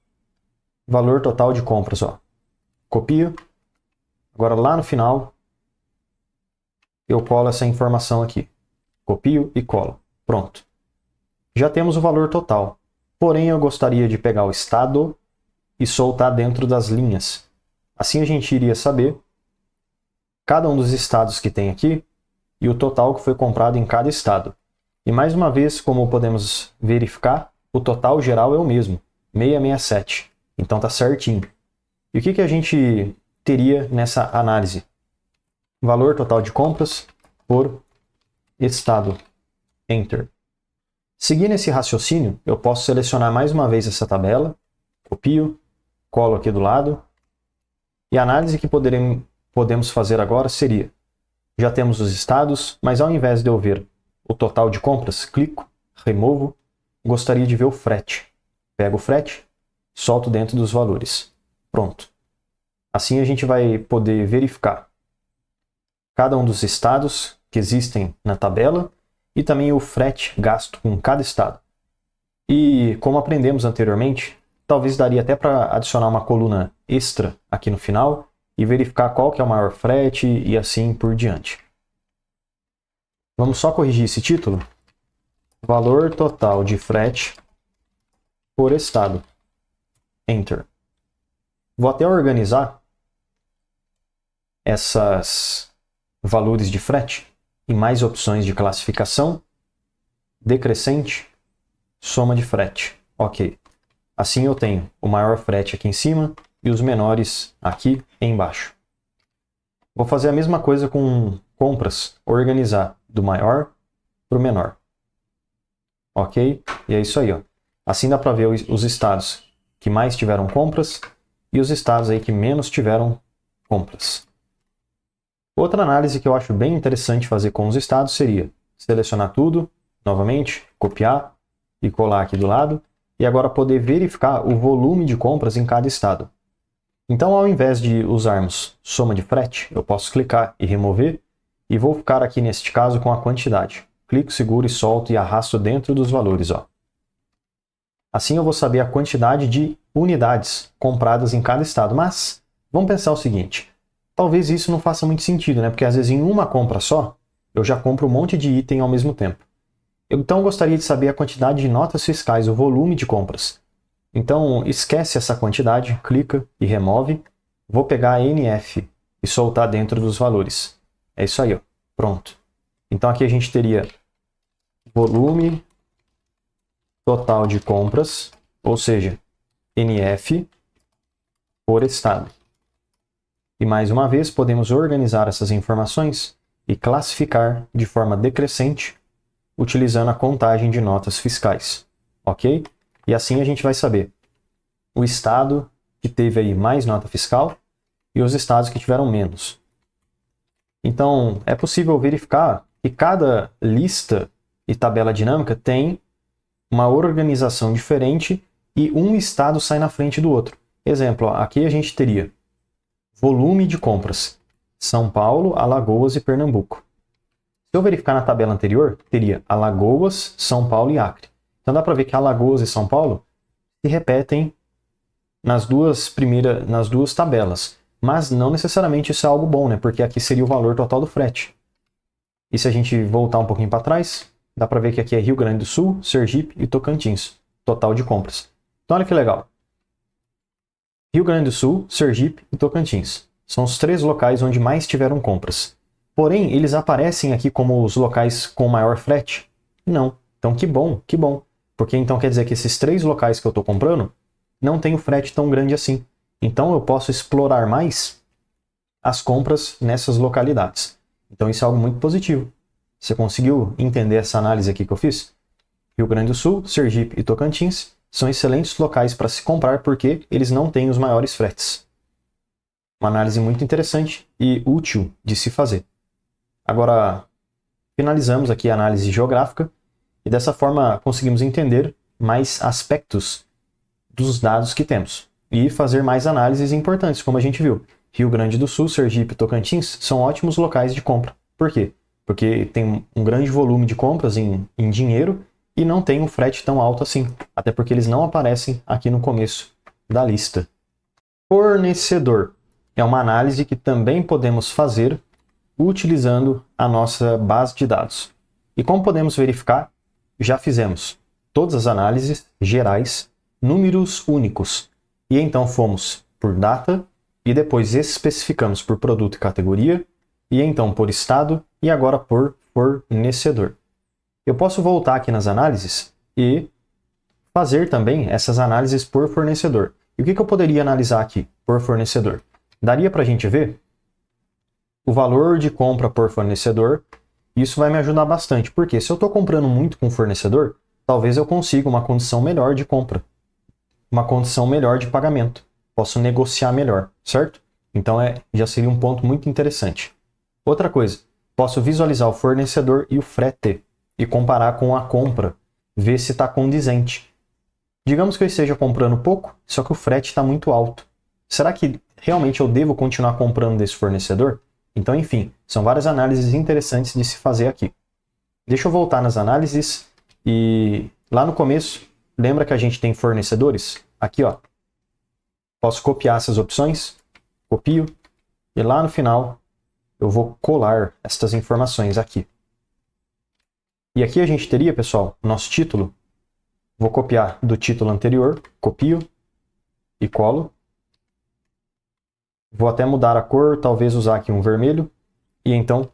valor total de compras. Ó. Copio. Agora lá no final, eu colo essa informação aqui. Copio e colo. Pronto. Já temos o valor total. Porém, eu gostaria de pegar o estado e soltar dentro das linhas. Assim a gente iria saber cada um dos estados que tem aqui e o total que foi comprado em cada estado. E mais uma vez, como podemos verificar, o total geral é o mesmo, 667. Então tá certinho. E o que a gente teria nessa análise? Valor total de compras por estado. Enter. Seguindo esse raciocínio, eu posso selecionar mais uma vez essa tabela, copio, colo aqui do lado, e a análise que podemos fazer agora seria, já temos os estados, mas ao invés de eu ver o total de compras, clico, removo, gostaria de ver o frete. Pego o frete, solto dentro dos valores. Pronto. Assim a gente vai poder verificar cada um dos estados que existem na tabela e também o frete gasto com cada estado. E como aprendemos anteriormente, talvez daria até para adicionar uma coluna extra aqui no final e verificar qual que é o maior frete e assim por diante. Vamos só corrigir esse título. Valor total de frete por estado. Enter. Vou até organizar essas valores de frete em mais opções de classificação, decrescente, soma de frete. Ok. Assim eu tenho o maior frete aqui em cima e os menores aqui embaixo. Vou fazer a mesma coisa com compras, organizar do maior para o menor. Ok? E é isso aí, ó. Assim dá para ver os estados que mais tiveram compras e os estados aí que menos tiveram compras. Outra análise que eu acho bem interessante fazer com os estados seria selecionar tudo, novamente, copiar e colar aqui do lado, e agora poder verificar o volume de compras em cada estado. Então, ao invés de usarmos soma de frete, eu posso clicar e remover, e vou ficar aqui neste caso com a quantidade. Clico, seguro e solto e arrasto dentro dos valores, ó. Assim eu vou saber a quantidade de unidades compradas em cada estado. Mas vamos pensar o seguinte, talvez isso não faça muito sentido, né? Porque às vezes em uma compra só, eu já compro um monte de item ao mesmo tempo. Eu então gostaria de saber a quantidade de notas fiscais, o volume de compras. Então esquece essa quantidade, clica e remove. Vou pegar a NF e soltar dentro dos valores. É isso aí, ó. Pronto. Então aqui a gente teria volume total de compras, ou seja, NF por estado. E mais uma vez podemos organizar essas informações e classificar de forma decrescente, utilizando a contagem de notas fiscais. Ok? E assim a gente vai saber o estado que teve aí mais nota fiscal e os estados que tiveram menos. Então, é possível verificar que cada lista e tabela dinâmica tem uma organização diferente e um estado sai na frente do outro. Exemplo, ó, aqui a gente teria volume de compras, São Paulo, Alagoas e Pernambuco. Se eu verificar na tabela anterior, teria Alagoas, São Paulo e Acre. Então dá para ver que Alagoas e São Paulo se repetem nas duas tabelas. Mas não necessariamente isso é algo bom, né? Porque aqui seria o valor total do frete. E se a gente voltar um pouquinho para trás, dá para ver que aqui é Rio Grande do Sul, Sergipe e Tocantins, total de compras. Então olha que legal. Rio Grande do Sul, Sergipe e Tocantins. São os 3 locais onde mais tiveram compras. Porém, eles aparecem aqui como os locais com maior frete? Não. Então que bom, que bom. Porque então quer dizer que esses 3 locais que eu estou comprando não tem o frete tão grande assim. Então eu posso explorar mais as compras nessas localidades. Então isso é algo muito positivo. Você conseguiu entender essa análise aqui que eu fiz? Rio Grande do Sul, Sergipe e Tocantins são excelentes locais para se comprar porque eles não têm os maiores fretes. Uma análise muito interessante e útil de se fazer. Agora, finalizamos aqui a análise geográfica e dessa forma conseguimos entender mais aspectos dos dados que temos e fazer mais análises importantes, como a gente viu. Rio Grande do Sul, Sergipe e Tocantins são ótimos locais de compra. Por quê? Porque tem um grande volume de compras em dinheiro e não tem um frete tão alto assim, até porque eles não aparecem aqui no começo da lista. Fornecedor é uma análise que também podemos fazer utilizando a nossa base de dados. E como podemos verificar, já fizemos todas as análises gerais, números únicos, e então fomos por data, e depois especificamos por produto e categoria, e então por estado, e agora por fornecedor. Eu posso voltar aqui nas análises e fazer também essas análises por fornecedor. E o que eu poderia analisar aqui por fornecedor? Daria para a gente ver o valor de compra por fornecedor. Isso vai me ajudar bastante, porque se eu estou comprando muito com o fornecedor, talvez eu consiga uma condição melhor de compra, uma condição melhor de pagamento. Posso negociar melhor, certo? Então já seria um ponto muito interessante. Outra coisa, posso visualizar o fornecedor e o frete e comparar com a compra, ver se está condizente. Digamos que eu esteja comprando pouco, só que o frete está muito alto. Será que realmente eu devo continuar comprando desse fornecedor? Então, enfim, são várias análises interessantes de se fazer aqui. Deixa eu voltar nas análises e lá no começo, lembra que a gente tem fornecedores? Aqui, ó. Posso copiar essas opções, copio, e lá no final eu vou colar estas informações aqui. E aqui a gente teria, pessoal, nosso título. Vou copiar do título anterior, copio e colo. Vou até mudar a cor, talvez usar aqui um vermelho. E então,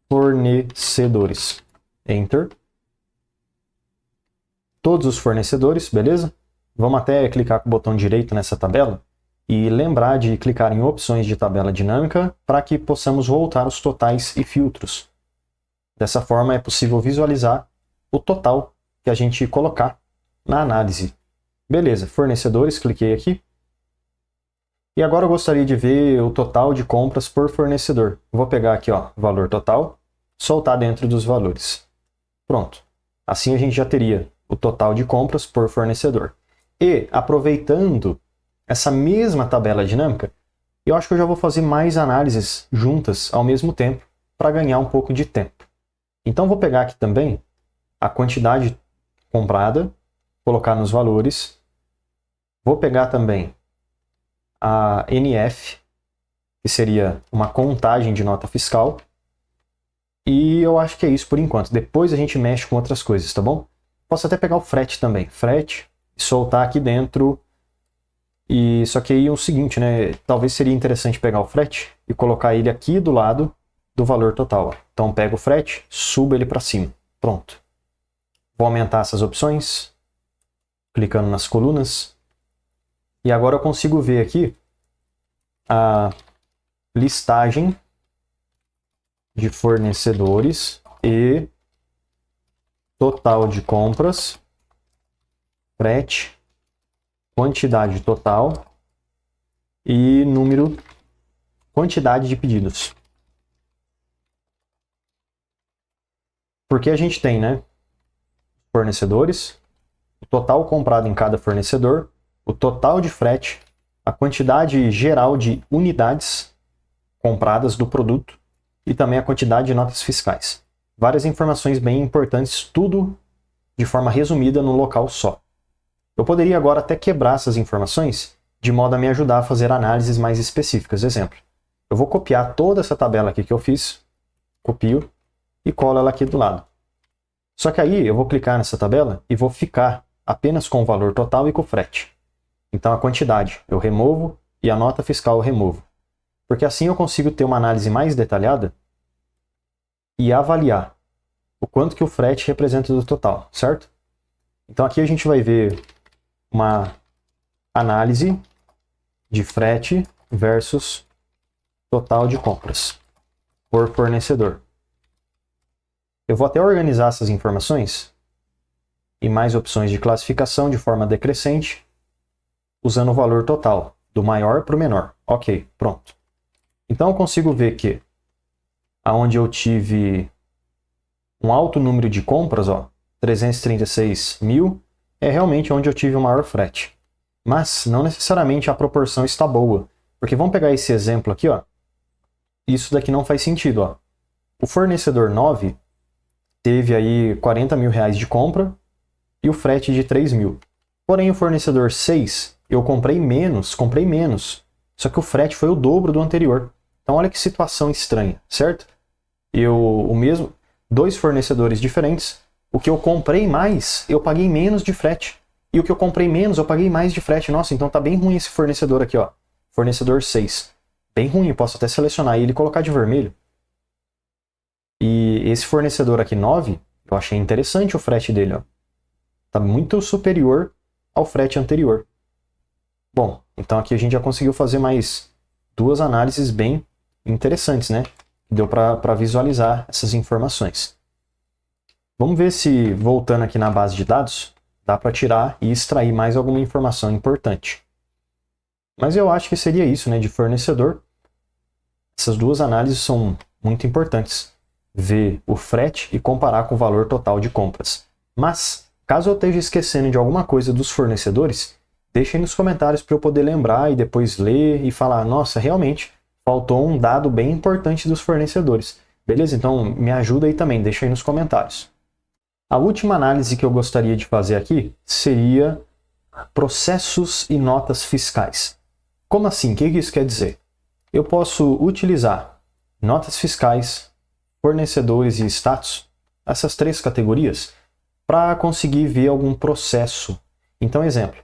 fornecedores. Enter. Todos os fornecedores, beleza? Vamos até clicar com o botão direito nessa tabela e lembrar de clicar em opções de tabela dinâmica para que possamos voltar os totais e filtros. Dessa forma é possível visualizar o total que a gente colocar na análise. Beleza, fornecedores, cliquei aqui. E agora eu gostaria de ver o total de compras por fornecedor. Vou pegar aqui, ó, valor total, soltar dentro dos valores. Pronto. Assim a gente já teria o total de compras por fornecedor. E, aproveitando essa mesma tabela dinâmica, eu acho que eu já vou fazer mais análises juntas ao mesmo tempo para ganhar um pouco de tempo. Então vou pegar aqui também a quantidade comprada, colocar nos valores. Vou pegar também a NF, que seria uma contagem de nota fiscal. E eu acho que é isso por enquanto. Depois a gente mexe com outras coisas, tá bom? Posso até pegar o frete também. Frete, soltar aqui dentro. E só que aí é o seguinte, né? Talvez seria interessante pegar o frete e colocar ele aqui do lado do valor total. Então pego o frete, subo ele para cima. Pronto. Vou aumentar essas opções, clicando nas colunas. E agora eu consigo ver aqui a listagem de fornecedores e total de compras, frete, quantidade total e número, quantidade de pedidos. Porque a gente tem, né, fornecedores, o total comprado em cada fornecedor, o total de frete, a quantidade geral de unidades compradas do produto e também a quantidade de notas fiscais. Várias informações bem importantes, tudo de forma resumida num local só. Eu poderia agora até quebrar essas informações de modo a me ajudar a fazer análises mais específicas. Exemplo, eu vou copiar toda essa tabela aqui que eu fiz, copio e colo ela aqui do lado. Só que aí eu vou clicar nessa tabela e vou ficar apenas com o valor total e com o frete. Então a quantidade eu removo e a nota fiscal eu removo. Porque assim eu consigo ter uma análise mais detalhada e avaliar o quanto que o frete representa do total, certo? Então aqui a gente vai ver uma análise de frete versus total de compras por fornecedor. Eu vou até organizar essas informações em mais opções de classificação de forma decrescente, usando o valor total, do maior para o menor. Ok, pronto. Então eu consigo ver que aonde eu tive um alto número de compras, ó, 336 mil, é realmente onde eu tive o maior frete. Mas não necessariamente a proporção está boa. Porque vamos pegar esse exemplo aqui, ó. Isso daqui não faz sentido, ó. O fornecedor 9 teve aí 40 mil reais de compra e o frete de 3 mil. Porém, o fornecedor 6, eu comprei menos. Só que o frete foi o dobro do anterior. Então, olha que situação estranha, certo? Dois fornecedores diferentes, o que eu comprei mais, eu paguei menos de frete. E o que eu comprei menos, eu paguei mais de frete. Nossa, então tá bem ruim esse fornecedor aqui, ó. Fornecedor 6. Bem ruim, eu posso até selecionar ele e colocar de vermelho. E esse fornecedor aqui 9, eu achei interessante o frete dele, ó. Tá muito superior ao frete anterior. Bom, então aqui a gente já conseguiu fazer mais duas análises bem interessantes, né? Deu para visualizar essas informações. Vamos ver se, voltando aqui na base de dados, dá para tirar e extrair mais alguma informação importante. Mas eu acho que seria isso, né? De fornecedor. Essas duas análises são muito importantes. Ver o frete e comparar com o valor total de compras. Mas, caso eu esteja esquecendo de alguma coisa dos fornecedores, deixem nos comentários para eu poder lembrar e depois ler e falar, nossa, realmente, faltou um dado bem importante dos fornecedores. Beleza? Então, me ajuda aí também, deixa aí nos comentários. A última análise que eu gostaria de fazer aqui seria processos e notas fiscais. Como assim? O que isso quer dizer? Eu posso utilizar notas fiscais, fornecedores e status, essas três categorias, para conseguir ver algum processo. Então, exemplo,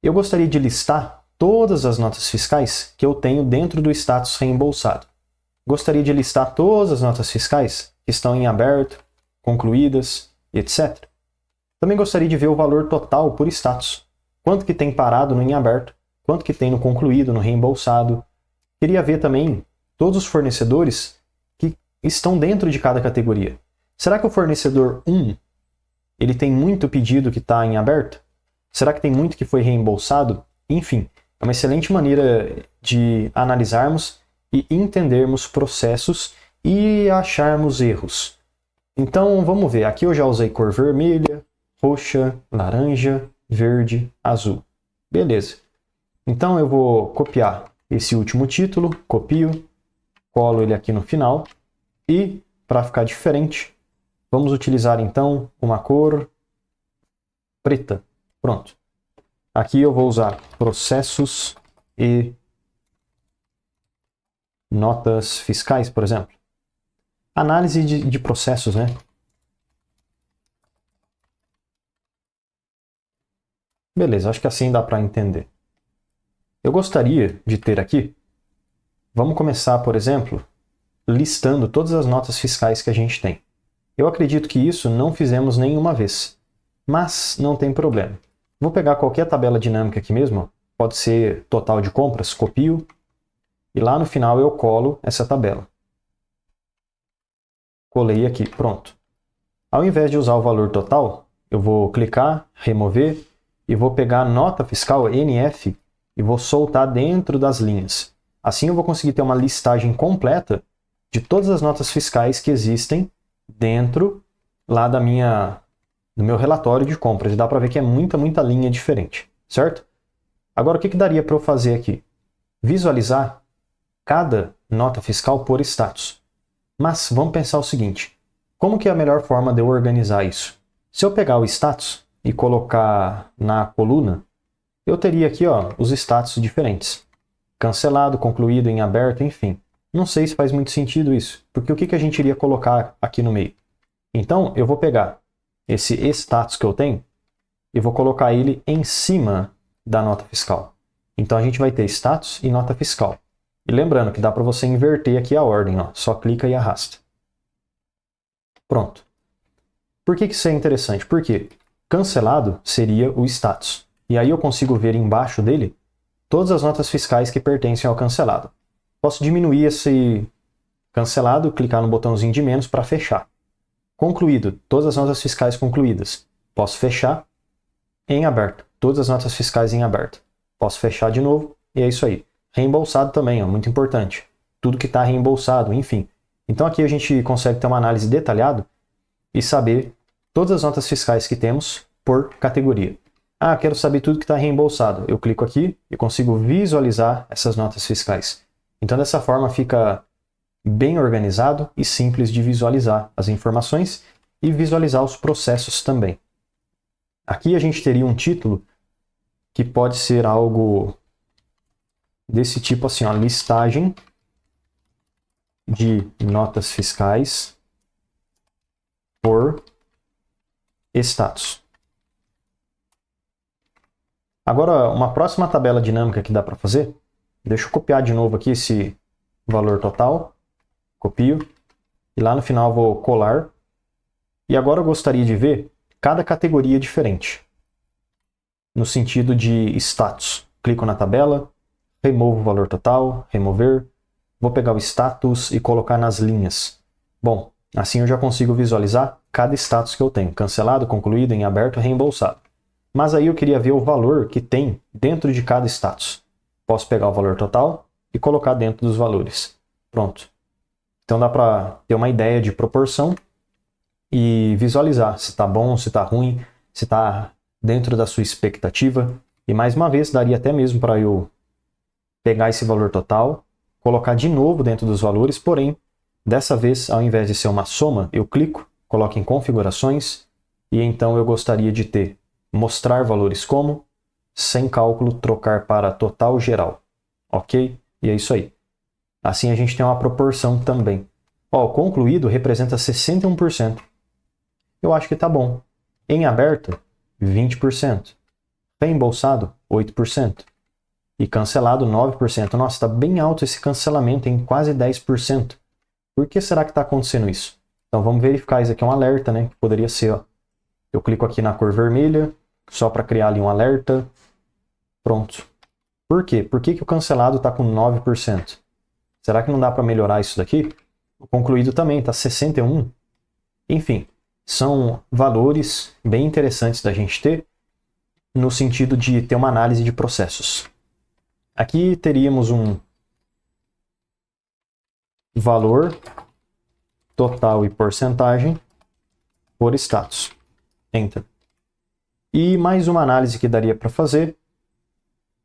eu gostaria de listar todas as notas fiscais que eu tenho dentro do status reembolsado. Gostaria de listar todas as notas fiscais que estão em aberto, concluídas, etc. Também gostaria de ver o valor total por status. Quanto que tem parado no em aberto, quanto que tem no concluído, no reembolsado. Queria ver também todos os fornecedores que estão dentro de cada categoria. Será que o fornecedor 1 ele tem muito pedido que está em aberto? Será que tem muito que foi reembolsado? Enfim, é uma excelente maneira de analisarmos e entendermos processos e acharmos erros. Então, vamos ver. Aqui eu já usei cor vermelha, roxa, laranja, verde, azul. Beleza. Então, eu vou copiar esse último título, copio, colo ele aqui no final e, para ficar diferente, vamos utilizar então uma cor preta. Pronto. Aqui eu vou usar processos e notas fiscais, por exemplo. Análise de processos, né? Beleza, acho que assim dá para entender. Eu gostaria de ter aqui, vamos começar, por exemplo, listando todas as notas fiscais que a gente tem. Eu acredito que isso não fizemos nenhuma vez, mas não tem problema. Vou pegar qualquer tabela dinâmica aqui mesmo, pode ser total de compras, copio, e lá no final eu colo essa tabela. Colei aqui, pronto. Ao invés de usar o valor total, eu vou clicar, remover, e vou pegar a nota fiscal, NF, e vou soltar dentro das linhas. Assim eu vou conseguir ter uma listagem completa de todas as notas fiscais que existem dentro lá do meu relatório de compras. E dá para ver que é muita linha diferente, certo? Agora o que daria para eu fazer aqui? Visualizar cada nota fiscal por status. Mas vamos pensar o seguinte, como que é a melhor forma de eu organizar isso? Se eu pegar o status e colocar na coluna, eu teria aqui os status diferentes. Cancelado, concluído, em aberto, enfim. Não sei se faz muito sentido isso, porque o que a gente iria colocar aqui no meio? Então, eu vou pegar esse status que eu tenho e vou colocar ele em cima da nota fiscal. Então, a gente vai ter status e nota fiscal. E lembrando que dá para você inverter aqui a ordem, só clica e arrasta. Pronto. Por que isso é interessante? Porque cancelado seria o status. E aí eu consigo ver embaixo dele todas as notas fiscais que pertencem ao cancelado. Posso diminuir esse cancelado, clicar no botãozinho de menos para fechar. Concluído, todas as notas fiscais concluídas. Posso fechar. Em aberto, todas as notas fiscais em aberto. Posso fechar de novo e é isso aí. Reembolsado também, muito importante. Tudo que está reembolsado, enfim. Então aqui a gente consegue ter uma análise detalhada e saber todas as notas fiscais que temos por categoria. Ah, quero saber tudo que está reembolsado. Eu clico aqui e consigo visualizar essas notas fiscais. Então dessa forma fica bem organizado e simples de visualizar as informações e visualizar os processos também. Aqui a gente teria um título que pode ser algo desse tipo assim, listagem de notas fiscais por status. Agora, uma próxima tabela dinâmica que dá para fazer, deixa eu copiar de novo aqui esse valor total, copio, e lá no final vou colar, e agora eu gostaria de ver cada categoria diferente. no sentido de status. Clico na tabela, removo o valor total, remover, vou pegar o status e colocar nas linhas. Bom, assim eu já consigo visualizar cada status que eu tenho, cancelado, concluído, em aberto, reembolsado. Mas aí eu queria ver o valor que tem dentro de cada status. Posso pegar o valor total e colocar dentro dos valores. Pronto. Então dá para ter uma ideia de proporção e visualizar se está bom, se está ruim, se está dentro da sua expectativa. E mais uma vez, daria até mesmo para eu pegar esse valor total, colocar de novo dentro dos valores, porém, dessa vez, ao invés de ser uma soma, eu clico, coloco em configurações, e então eu gostaria de ter mostrar valores como, sem cálculo, trocar para total geral. Ok? E é isso aí. Assim a gente tem uma proporção também. Ó, o concluído representa 61%. Eu acho que tá bom. Em aberto, 20%. Reembolsado, 8%. E cancelado, 9%. Nossa, está bem alto esse cancelamento, em quase 10%. Por que será que está acontecendo isso? Então vamos verificar. Isso aqui é um alerta, né? Que poderia ser, ó. Eu clico aqui na cor vermelha, só para criar ali um alerta. Pronto. Por quê? Por que o cancelado está com 9%? Será que não dá para melhorar isso daqui? O concluído também está 61%. Enfim, são valores bem interessantes da gente ter, no sentido de ter uma análise de processos. Aqui teríamos um valor total e porcentagem por status. Enter. E mais uma análise que daria para fazer,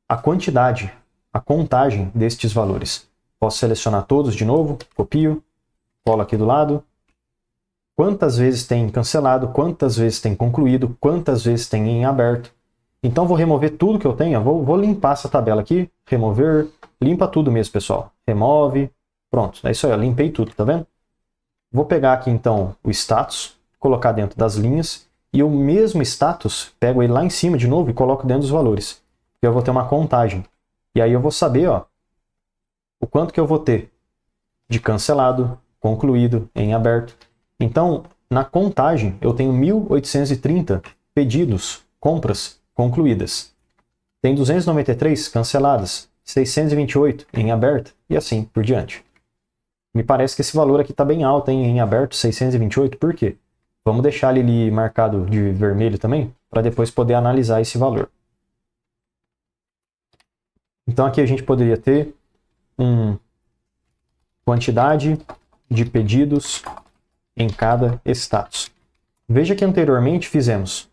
a quantidade, a contagem destes valores. Posso selecionar todos de novo, copio, colo aqui do lado. Quantas vezes tem cancelado, quantas vezes tem concluído, quantas vezes tem em aberto. Então vou remover tudo que eu tenho, vou limpar essa tabela aqui, remover, limpa tudo mesmo, pessoal. Remove, pronto, é isso aí, eu limpei tudo, tá vendo? Vou pegar aqui então o status, colocar dentro das linhas, e o mesmo status, pego ele lá em cima de novo e coloco dentro dos valores. Eu vou ter uma contagem. E aí eu vou saber, ó, o quanto que eu vou ter de cancelado, concluído, em aberto. Então, na contagem, eu tenho 1.830 pedidos, compras concluídas. Tem 293 canceladas, 628 em aberto e assim por diante. Me parece que esse valor aqui está bem alto, hein? Em aberto, 628. Por quê? Vamos deixar ele ali marcado de vermelho também, para depois poder analisar esse valor. Então aqui a gente poderia ter quantidade de pedidos em cada status. Veja que anteriormente fizemos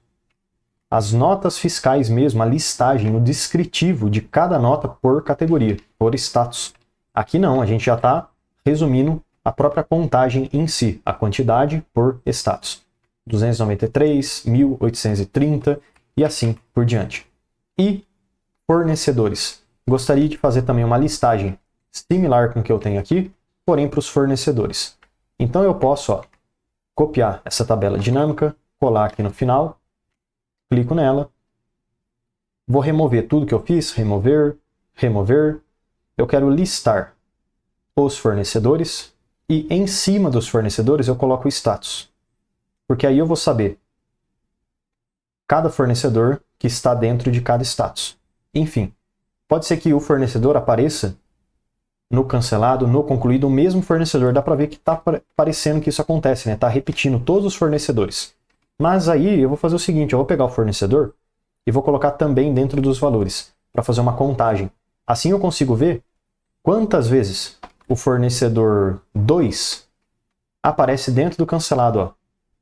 as notas fiscais mesmo, a listagem, o descritivo de cada nota por categoria, por status. Aqui não, a gente já está resumindo a própria contagem em si, a quantidade por status. 293, 1.830 e assim por diante. E fornecedores. Gostaria de fazer também uma listagem similar com o que eu tenho aqui, porém para os fornecedores. Então eu posso, ó, copiar essa tabela dinâmica, colar aqui no final, clico nela, vou remover tudo que eu fiz, remover, remover. Eu quero listar os fornecedores e em cima dos fornecedores eu coloco o status. Porque aí eu vou saber cada fornecedor que está dentro de cada status. Enfim, pode ser que o fornecedor apareça no cancelado, no concluído, o mesmo fornecedor. Dá para ver que está parecendo que isso acontece, né? Está repetindo todos os fornecedores. Mas aí eu vou fazer o seguinte, eu vou pegar o fornecedor e vou colocar também dentro dos valores, para fazer uma contagem. Assim eu consigo ver quantas vezes o fornecedor 2 aparece dentro do cancelado, ó.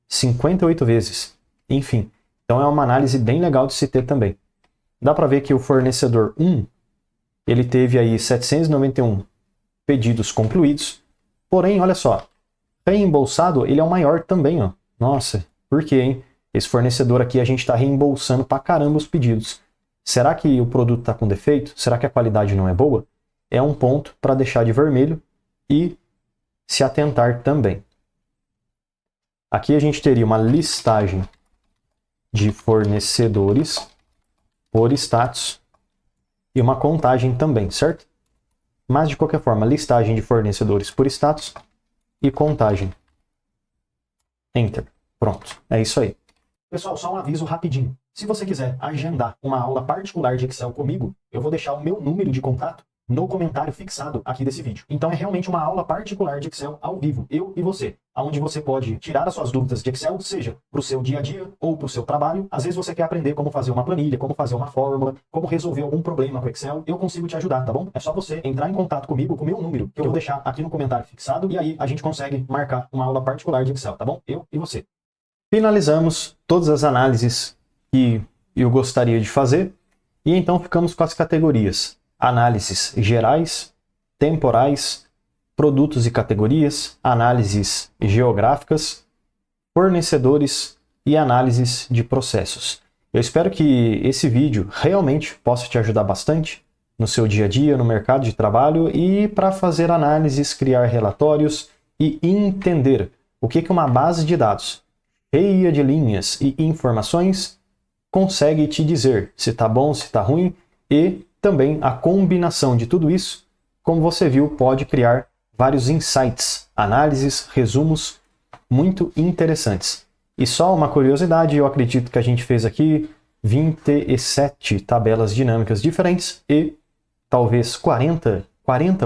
58 vezes. Enfim, então é uma análise bem legal de se ter também. Dá para ver que o fornecedor 1, ele teve aí 791 pedidos concluídos, porém, olha só, reembolsado, ele é o maior também, ó. Nossa, por quê, hein? Esse fornecedor aqui a gente está reembolsando pra caramba os pedidos. Será que o produto está com defeito? Será que a qualidade não é boa? É um ponto para deixar de vermelho e se atentar também. Aqui a gente teria uma listagem de fornecedores por status e uma contagem também, certo? Mas de qualquer forma, listagem de fornecedores por status e contagem. Enter. Pronto, é isso aí. Pessoal, só um aviso rapidinho. Se você quiser agendar uma aula particular de Excel comigo, eu vou deixar o meu número de contato no comentário fixado aqui desse vídeo. Então é realmente uma aula particular de Excel ao vivo, eu e você, onde você pode tirar as suas dúvidas de Excel, seja para o seu dia a dia ou para o seu trabalho. Às vezes você quer aprender como fazer uma planilha, como fazer uma fórmula, como resolver algum problema com Excel. Eu consigo te ajudar, tá bom? É só você entrar em contato comigo com o meu número, que eu vou deixar aqui no comentário fixado, e aí a gente consegue marcar uma aula particular de Excel, tá bom? Eu e você. Finalizamos todas as análises que eu gostaria de fazer, e então ficamos com as categorias: análises gerais, temporais, produtos e categorias, análises geográficas, fornecedores e análises de processos. Eu espero que esse vídeo realmente possa te ajudar bastante no seu dia a dia, no mercado de trabalho e para fazer análises, criar relatórios e entender o que uma base de dados cheia de linhas e informações consegue te dizer se está bom, se está ruim, e também a combinação de tudo isso, como você viu, pode criar vários insights, análises, resumos muito interessantes. E só uma curiosidade, eu acredito que a gente fez aqui 27 tabelas dinâmicas diferentes e talvez 40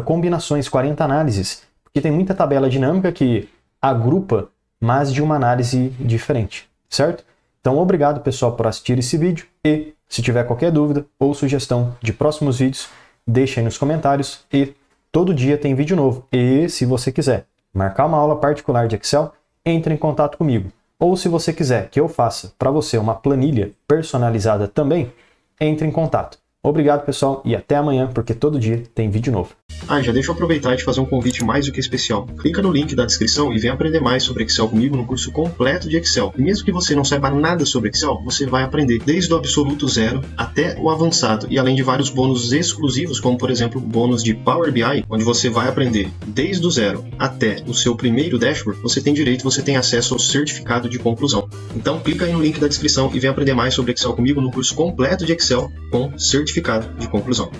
combinações, 40 análises, porque tem muita tabela dinâmica que agrupa mais de uma análise diferente, certo? Então, obrigado, pessoal, por assistir esse vídeo, e se tiver qualquer dúvida ou sugestão de próximos vídeos, deixe aí nos comentários, e todo dia tem vídeo novo. E se você quiser marcar uma aula particular de Excel, entre em contato comigo. Ou se você quiser que eu faça para você uma planilha personalizada também, entre em contato. Obrigado, pessoal, e até amanhã, porque todo dia tem vídeo novo. Já deixa eu aproveitar e te fazer um convite mais do que especial. Clica no link da descrição e vem aprender mais sobre Excel comigo no curso completo de Excel. E mesmo que você não saiba nada sobre Excel, você vai aprender desde o absoluto zero até o avançado. E além de vários bônus exclusivos, como por exemplo o bônus de Power BI, onde você vai aprender desde o zero até o seu primeiro dashboard, você tem direito, você tem acesso ao certificado de conclusão. Então clica aí no link da descrição e vem aprender mais sobre Excel comigo no curso completo de Excel com certificado de conclusão.